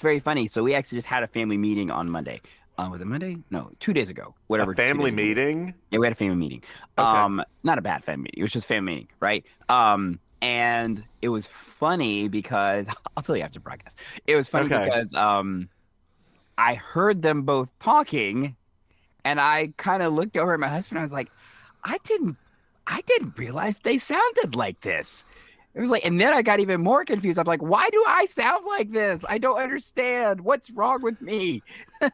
very funny. So we actually just had a family meeting on Monday. Was it Monday? No, 2 days ago. Whatever. A family meeting? Yeah, we had a family meeting. Okay. Not a bad family meeting. It was just family meeting, right? And it was funny because I'll tell you after broadcast. It was funny because I heard them both talking, and I kind of looked over at my husband. I was like, I didn't realize they sounded like this. It was like, and then I got even more confused. I'm like, why do I sound like this? I don't understand. What's wrong with me?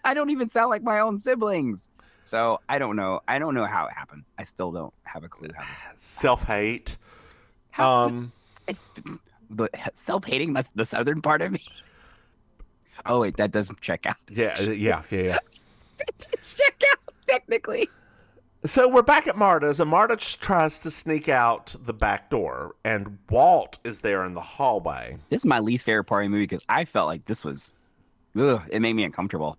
I don't even sound like my own siblings. So I don't know. I don't know how it happened. I still don't have a clue how this happened. Self-hate. The self-hating, that's the southern part of me. Oh wait, that doesn't check out. Yeah. It's check out technically. So we're back at Marta's, and Marta tries to sneak out the back door, and Walt is there in the hallway. This is my least favorite part of the movie because I felt like this was, it made me uncomfortable.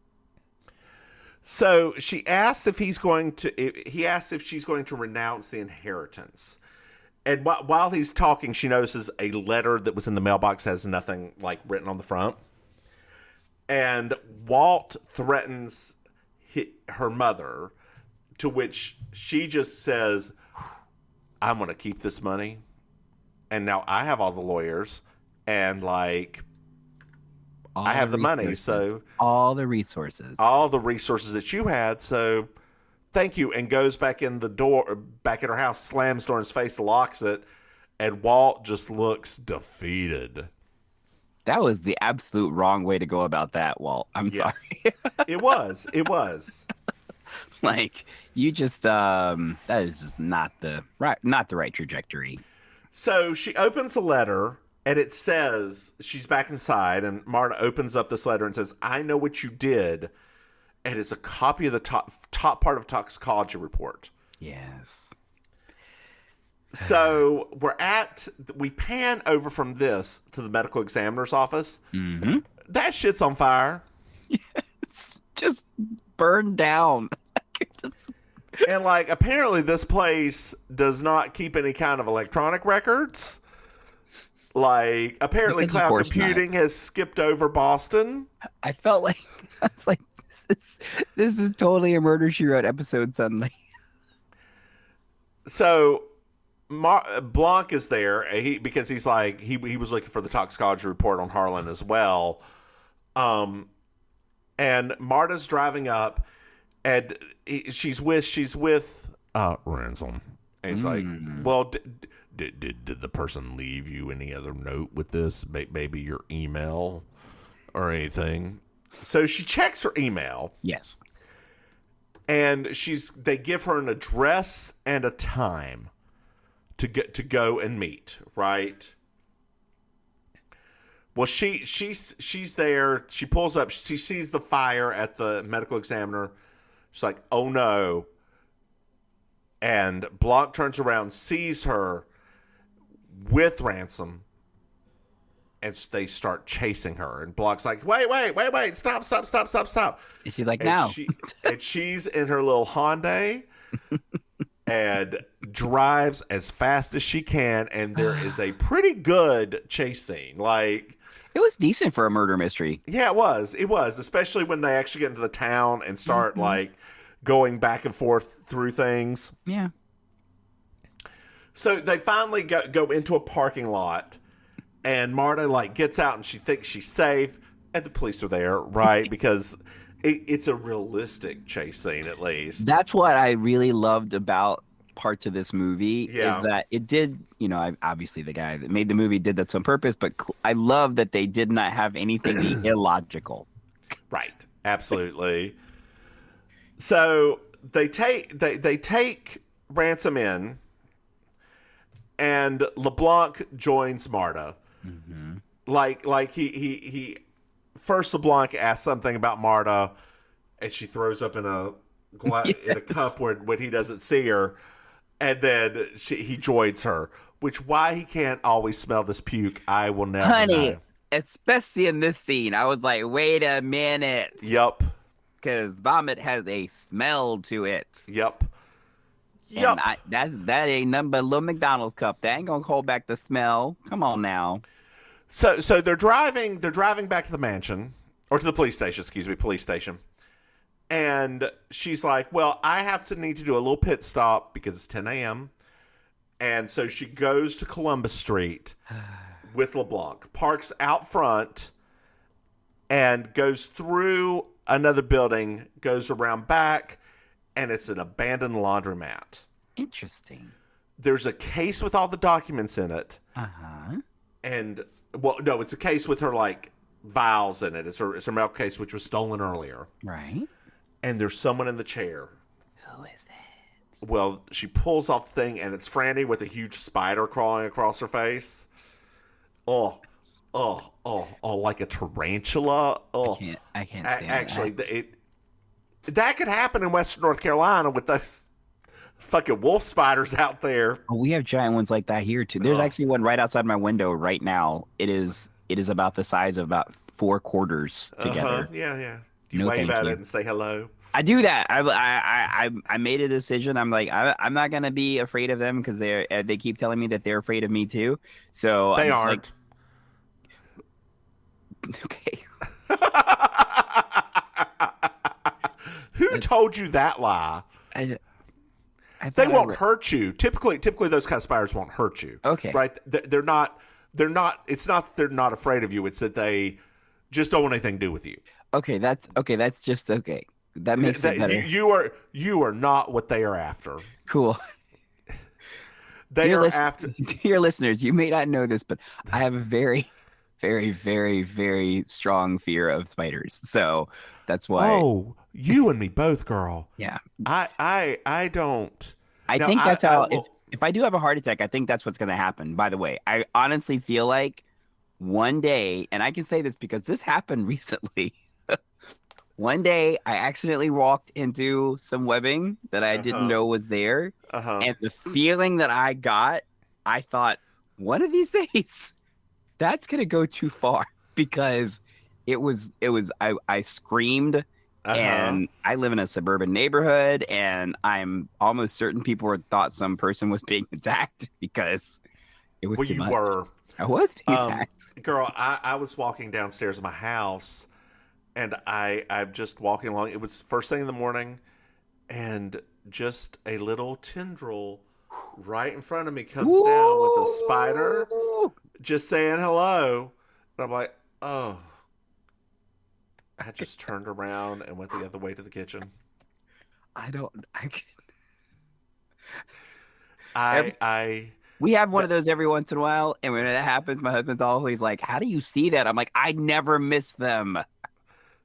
So she asks if he asks if she's going to renounce the inheritance. And while he's talking, she notices a letter that was in the mailbox has nothing like written on the front. And Walt threatens her mother, to which she just says, I'm going to keep this money. And now I have all the lawyers and like I have the money. So all the resources that you had. So thank you. And goes back in the door, back in her house, slams door in his face, locks it. And Walt just looks defeated. That was the absolute wrong way to go about that, Walt. I'm sorry. It was. Like, you just that is just not the right trajectory. So she opens a letter and it says she's back inside, and Marta opens up this letter and says, "I know what you did," and it's a copy of the top part of toxicology report. Yes. So we pan over from this to the medical examiner's office. Mm-hmm. That shit's on fire. It's just burned down. And like, apparently this place does not keep any kind of electronic records. Like, apparently cloud computing has skipped over Boston. I felt like, I was like, this is totally a Murder, She Wrote episode suddenly. So Blanc is there because he's like, he was looking for the toxicology report on Harlan as well. And Marta's driving up, and she's with Ransom. And he's like, well, did the person leave you any other note with this? Maybe your email or anything? So she checks her email. Yes. And they give her an address and a time to go and meet, right? Well, she's there. She pulls up. She sees the fire at the medical examiner. She's like, "Oh no!" And Blanc turns around, sees her with Ransom, and they start chasing her. And Blanc's like, "Wait! Stop! And she's like, "No." And she's in her little Hyundai and drives as fast as she can. And there is a pretty good chase scene. Like, it was decent for a murder mystery. Yeah, it was. It was, especially when they actually get into the town and start like going back and forth through things. Yeah. So they finally go into a parking lot, and Marta like gets out and she thinks she's safe, and the police are there, right? Because it's a realistic chase scene, at least. That's what I really loved about parts of this movie, is that it did, obviously the guy that made the movie did that on purpose, but I love that they did not have anything be illogical. Right. Absolutely. So they take Ransom in, and LeBlanc joins Marta. Mm-hmm. Like he first LeBlanc asks something about Marta, and she throws up in a in a cup when he doesn't see her, and then he joins her. Which why he can't always smell this puke, I will never know. Especially in this scene, I was like, wait a minute. Yep. Because vomit has a smell to it. Yep. And that ain't nothing but a little McDonald's cup. That ain't gonna hold back the smell. Come on now. So they're driving back to the mansion, or to the police station. And she's like, well, I need to do a little pit stop because it's 10 a.m. And so she goes to Columbus Street with LeBlanc, parks out front, and goes through another building, goes around back, and it's an abandoned laundromat. Interesting. There's a case with all the documents in it. Uh-huh. And, well, no, it's a case with her, like, vials in it. It's her milk case, which was stolen earlier. Right. And there's someone in the chair. Who is that? Well, she pulls off the thing, and it's Franny with a huge spider crawling across her face. Oh, like a tarantula. Oh, I can't stand actually, that. That could happen in Western North Carolina with those fucking wolf spiders out there. Oh, we have giant ones like that here too. There's actually one right outside my window right now. It is about the size of about 4 quarters together. Yeah. You wave at it and say hello. I do that. I made a decision. I'm like, I'm not gonna be afraid of them because they keep telling me that they're afraid of me too. So they aren't. Okay. Who told you that lie? I They won't hurt you. Typically those kind of spiders won't hurt you. Okay. Right? They're not. It's not that they're not afraid of you. It's that they just don't want anything to do with you. Okay. That's just okay. That makes it better. You are not what they are after. Cool. Dear listeners, you may not know this, but I have a very, very, very, very strong fear of spiders. So that's why. Oh, you and me both, girl. Yeah. I don't. I think that's how. If I do have a heart attack, I think that's what's going to happen. By the way, I honestly feel like one day, and I can say this because this happened recently. One day, I accidentally walked into some webbing that I didn't know was there. And the feeling that I got, I thought, one of these days, that's going to go too far because I screamed. And I live in a suburban neighborhood, and I'm almost certain people thought some person was being attacked because it was too much. Were. I was being attacked. Girl, I was walking downstairs of my house, and I'm just walking along. It was first thing in the morning, and just a little tendril right in front of me comes down with a spider just saying hello. And I'm like, oh. I just turned around and went the other way to the kitchen. We have one of those every once in a while, and when that happens, my husband's always like, "How do you see that?" I'm like, "I never miss them."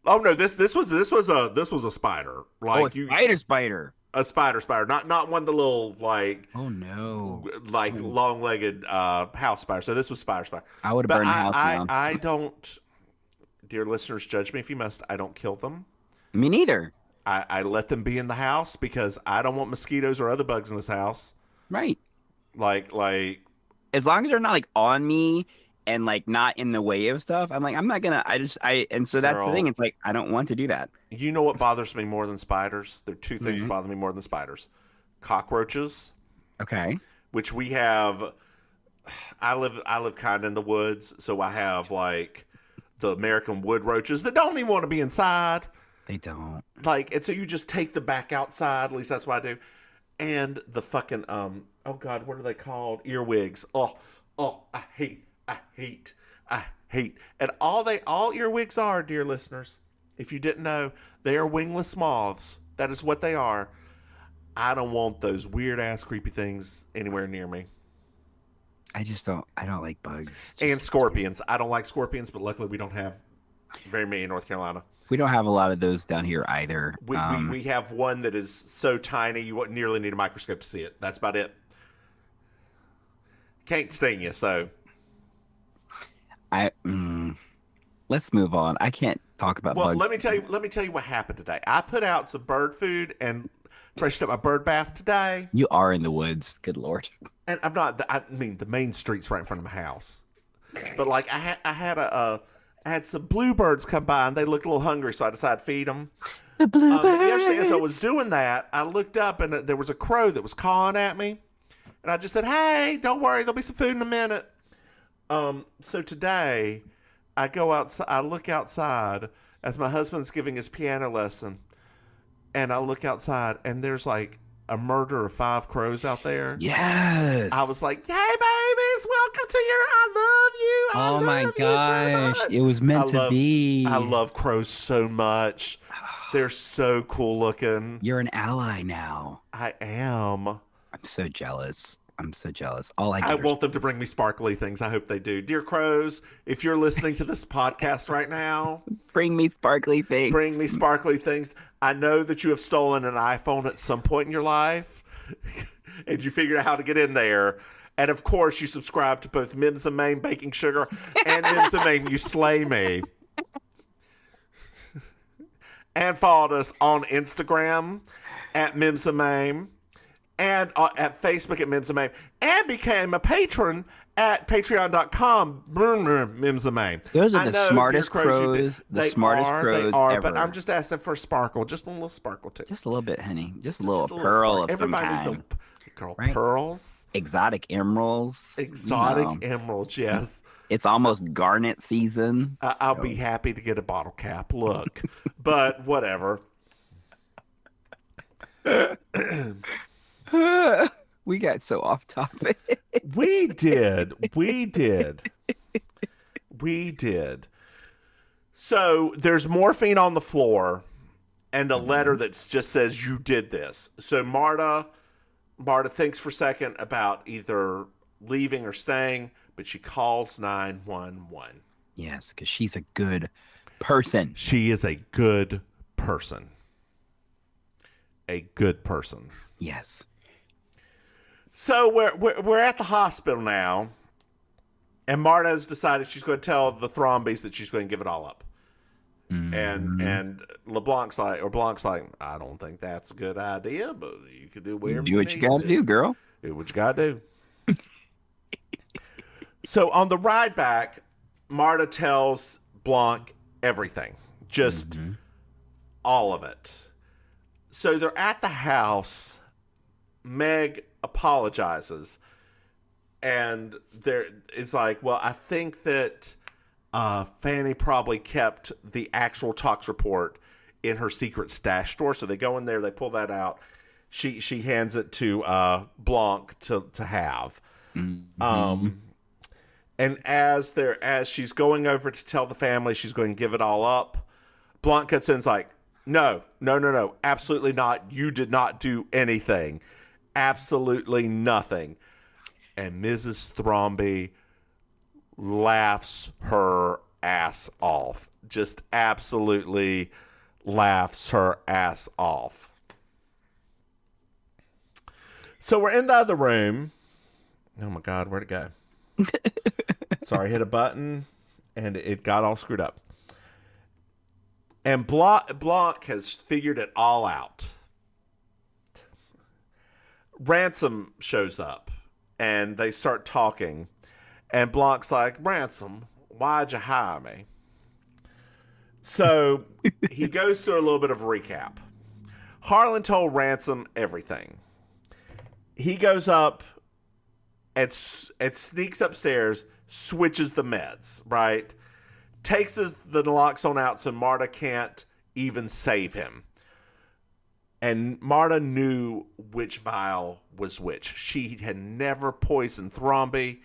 Oh no, this was a spider. Like spider. A spider, not one of the little like. Oh no. Like long-legged house spider. So this was spider. I would have burned the house down. I don't. Dear listeners, judge me if you must. I don't kill them. Me neither. I let them be in the house because I don't want mosquitoes or other bugs in this house. Right. Like as long as they're not like on me and like not in the way of stuff, I'm like, I'm not gonna. And so that's the thing. It's like I don't want to do that. You know what bothers me more than spiders? There are two things that bother me more than spiders: cockroaches. Okay. Which we have. I live kind of in the woods, so I have like the American wood roaches that don't even want to be inside. They don't. And so you just take them back outside. At least that's what I do. And the fucking oh god, what are they called? Earwigs. Oh, I hate. And all earwigs are, dear listeners, if you didn't know, they are wingless moths. That is what they are. I don't want those weird ass creepy things anywhere near me. I don't like bugs. And scorpions. I don't like scorpions, but luckily we don't have very many in North Carolina. We don't have a lot of those down here either. We have one that is so tiny you wouldn't nearly need a microscope to see it. That's about it. Can't sting you, so. Let's move on. I can't talk about bugs. Let me tell you what happened today. I put out some bird food and freshened up my bird bath today. You are in the woods. Good Lord. And I'm not. I mean, the main street's right in front of my house. But like, I had some bluebirds come by and they looked a little hungry, so I decided to feed them. The bluebirds. Yesterday, as I was doing that, I looked up and there was a crow that was cawing at me, and I just said, "Hey, don't worry, there'll be some food in a minute." So today, I go outside. I look outside as my husband's giving his piano lesson, and I look outside and there's like a murder of 5 crows out there. Yes. I was like, "Hey, babies, welcome to your I love you. Oh my gosh. So it was meant to be. I love crows so much. They're so cool looking. You're an ally now. I am. I'm so jealous. I want them to bring me sparkly things. I hope they do. Dear crows, if you're listening to this podcast right now, bring me sparkly things. Bring me sparkly things. I know that you have stolen an iPhone at some point in your life, and you figured out how to get in there. And of course, you subscribe to both Mims and Maim Baking Sugar and Mims and Maim You Slay Me. And followed us on Instagram at Mims and Maim. And at Facebook at Mims and Maim, and became a patron at patreon.com, Mims and Maim. Those are the smartest crows, they are, but I'm just asking for a sparkle, just a little sparkle too. Just a little bit, honey. Just a little pearl of some kind. Everybody needs a pearls. Exotic emeralds. Emeralds, yes. It's almost garnet season. I'll be happy to get a bottle cap, look. But whatever. We got so off topic. We did. So there's morphine on the floor and a letter that just says you did this. So Marta thinks for a second about either leaving or staying, but she calls 911. Yes, because she's a good person. She is a good person. A good person. Yes. So we're at the hospital now, and Marta has decided she's going to tell the Thrombies that she's going to give it all up. Mm-hmm. And Blanc's like, I don't think that's a good idea, but you can do whatever you what you got to do, girl. Do what you got to do. So on the ride back, Marta tells Blanc everything, just all of it. So they're at the house. Meg apologizes, and it's like, well, I think that Fanny probably kept the actual tox report in her secret stash store. So they go in there, they pull that out. She hands it to Blanc to have. Mm-hmm. And as she's going over to tell the family she's going to give it all up, Blanc cuts in and's like, no, absolutely not. You did not do anything. Absolutely nothing. And Mrs. Thromby laughs her ass off. Just absolutely laughs her ass off. So we're in the other room. Oh my God, where'd it go? Sorry, hit a button and it got all screwed up. And Blanc has figured it all out. Ransom shows up, and they start talking. And Blanc's like, Ransom, why'd you hire me? So he goes through a little bit of a recap. Harlan told Ransom everything. He goes up and sneaks upstairs, switches the meds, right? Takes the naloxone out so Marta can't even save him. And Marta knew which vial was which. She had never poisoned Thromby.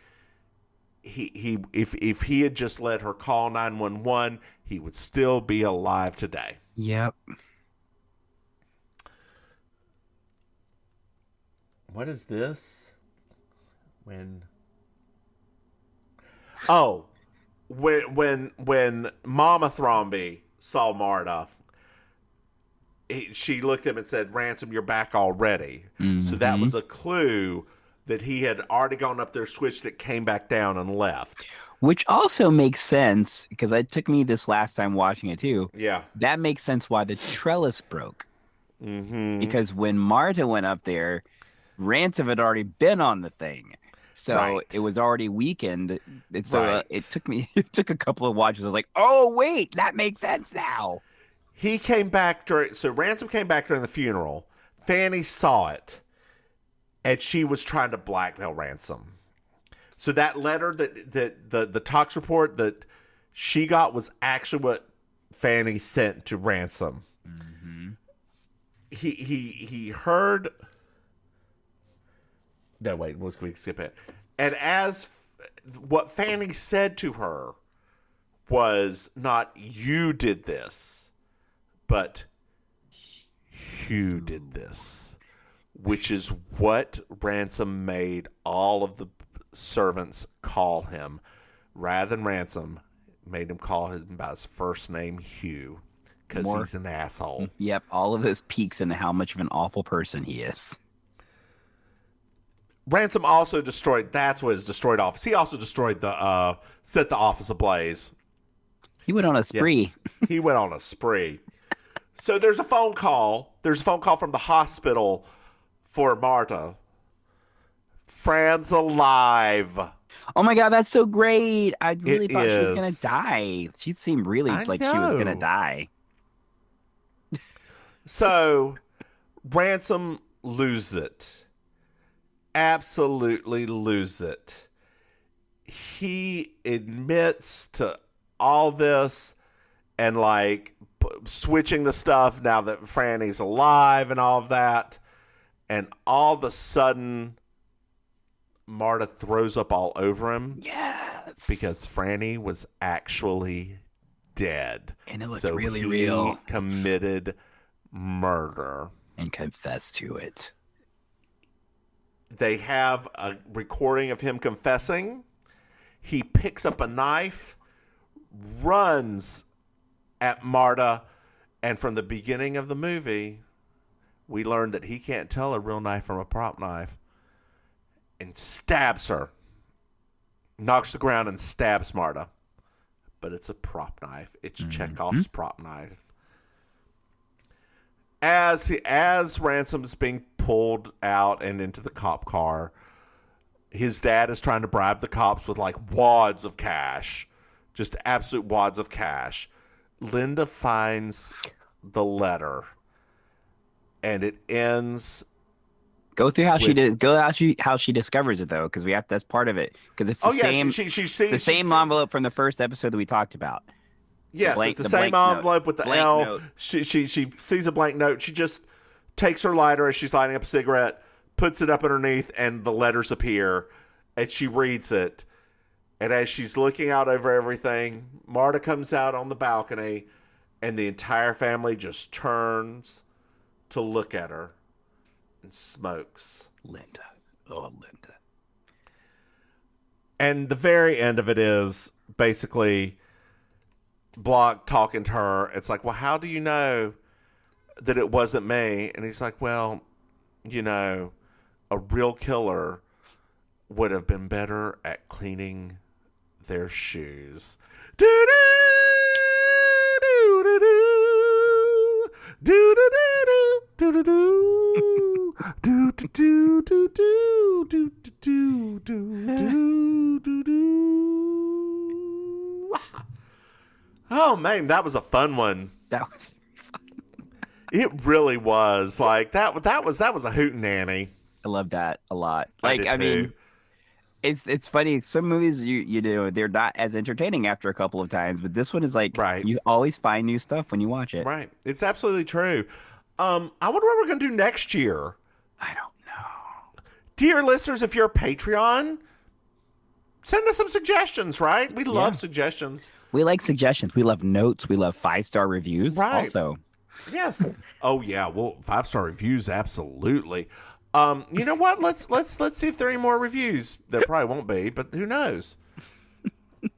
If he had just let her call 911, he would still be alive today. Yep. What is this? When Mama Thromby saw Marta, she looked at him and said, Ransom, you're back already. Mm-hmm. So that was a clue that he had already gone up there, switched it, came back down, and left. Which also makes sense, because it took me this last time watching it too. Yeah. That makes sense why the trellis broke. Mm-hmm. Because when Marta went up there, Ransom had already been on the thing. So It was already weakened. So it took a couple of watches. I was like, oh, wait, that makes sense now. He came back Ransom came back during the funeral. Fanny saw it, and she was trying to blackmail Ransom. So that letter that the tox report that she got was actually what Fanny sent to Ransom. Mm-hmm. He heard. No, wait, we can skip it. And as what Fanny said to her was not you did this, but Hugh did this, which is what Ransom made all of the servants call him. Rather than Ransom, made him call him by his first name, Hugh, because he's an asshole. Yep, all of this peaks into how much of an awful person he is. Ransom also destroyed, that's what his destroyed office. He also destroyed set the office ablaze. He went on a spree. Yeah, he went on a spree. So there's a phone call. There's a phone call from the hospital for Marta. Fran's alive. Oh my God, that's so great. I really thought she was going to die. She seemed really like she was going to die. So Ransom loses it. Absolutely lose it. He admits to all this and like switching the stuff now that Franny's alive and all of that. And all of a sudden, Marta throws up all over him. Yes. Because Franny was actually dead. And it looked really real. He committed murder. And confessed to it. They have a recording of him confessing. He picks up a knife, runs at Marta, and from the beginning of the movie, we learn that he can't tell a real knife from a prop knife, and stabs her. Knocks the ground and stabs Marta. But it's a prop knife. It's Chekhov's prop knife. As Ransom's being pulled out and into the cop car, his dad is trying to bribe the cops with like wads of cash. Just absolute wads of cash. Linda finds the letter. And it ends. Go through how how she discovers it though, because that's part of it. Because it's the same. She sees the same envelope from the first episode that we talked about. Yes, it's the same envelope with the L. Note. She sees a blank note. She just takes her lighter as she's lighting up a cigarette, puts it up underneath, and the letters appear. And she reads it. And as she's looking out over everything, Marta comes out on the balcony, and the entire family just turns to look at her and smokes. Linda. Oh, Linda. And the very end of it is basically Block talking to her. It's like, well, how do you know that it wasn't me? And he's like, well, you know, a real killer would have been better at cleaning their shoes. Do do do do do do do do do do do do do do do do do do. Oh man, that was a fun one. That was fun. It really was. Like that was a hootenanny. I love that a lot. Like I mean, it's funny. Some movies you do, they're not as entertaining after a couple of times, but this one is like you always find new stuff when you watch it. Right. It's absolutely true. I wonder what we're gonna do next year. I don't know. Dear listeners, if you're a Patreon, send us some suggestions, right? We love suggestions. We like suggestions. We love notes. We love 5-star reviews. Right. Also. Yes. Oh yeah. Well, 5-star reviews, absolutely. You know what? Let's see if there are any more reviews. There probably won't be, but who knows?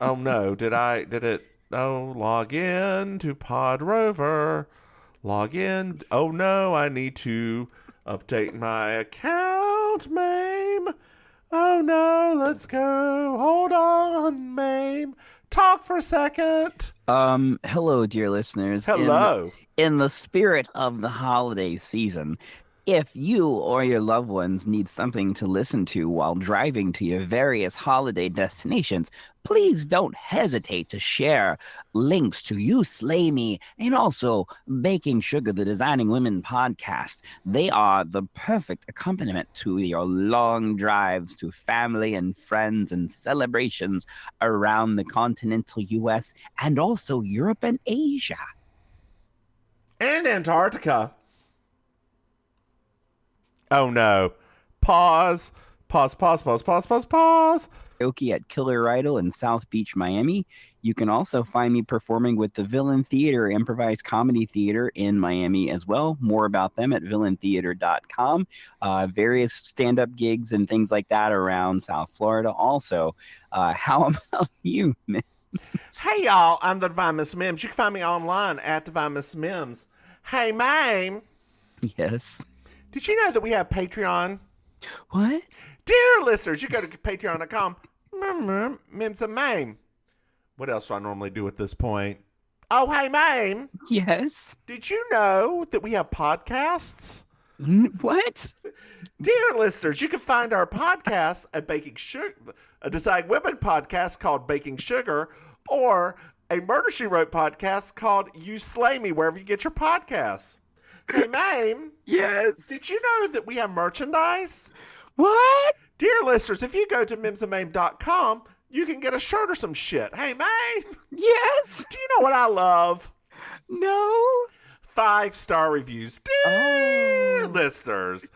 Oh no! Did it? Oh, log in to Pod Rover. Log in. Oh no! I need to update my account, Maim. Oh no! Let's go. Hold on, Maim. Talk for a second. Hello, dear listeners. Hello. In the spirit of the holiday season, if you or your loved ones need something to listen to while driving to your various holiday destinations, please don't hesitate to share links to You Slay Me and also Baking Sugar, the Designing Women podcast. They are the perfect accompaniment to your long drives to family and friends and celebrations around the continental U.S. and also Europe and Asia. And Antarctica. Oh no. Pause. Karaoke at Killer Idol in South Beach, Miami. You can also find me performing with the Villain Theater Improvised Comedy Theater in Miami as well. More about them at villaintheater.com. Various stand-up gigs and things like that around South Florida also. How about you, Mims? Hey, y'all. I'm the Divine Miss Mims. You can find me online at Divine Miss Mims. Hey, Maim. Yes. Did you know that we have Patreon? What? Dear listeners, you go to patreon.com. Mims and Maim. What else do I normally do at this point? Oh, hey, Maim. Yes. Did you know that we have podcasts? What? Dear listeners, you can find our podcast at Baking Sugar, a Design Women podcast called Baking Sugar, or a Murder, She Wrote podcast called You Slay Me, wherever you get your podcasts. Hey, Maim. Yes. Did you know that we have merchandise? What? Dear listeners, if you go to mimsandmaim.com, you can get a shirt or some shit. Hey, Maim. Yes. Do you know what I love? No. 5-star reviews. Dear Dear listeners,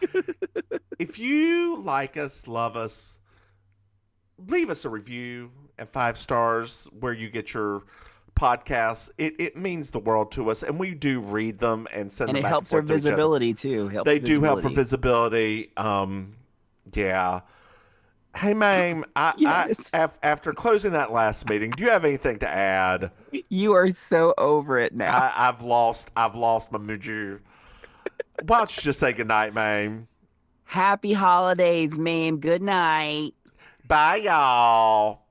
if you like us, love us, leave us a review and 5 stars where you get your podcasts. It means the world to us, and we do read them and send them back and forth to each other. And it helps our visibility too. They do help for visibility. Yeah. Hey, Maim, yes. After closing that last meeting, do you have anything to add? You are so over it now. I've lost my mojo. Why don't you just say goodnight, Maim? Happy holidays, Maim. Good night. Bye, y'all.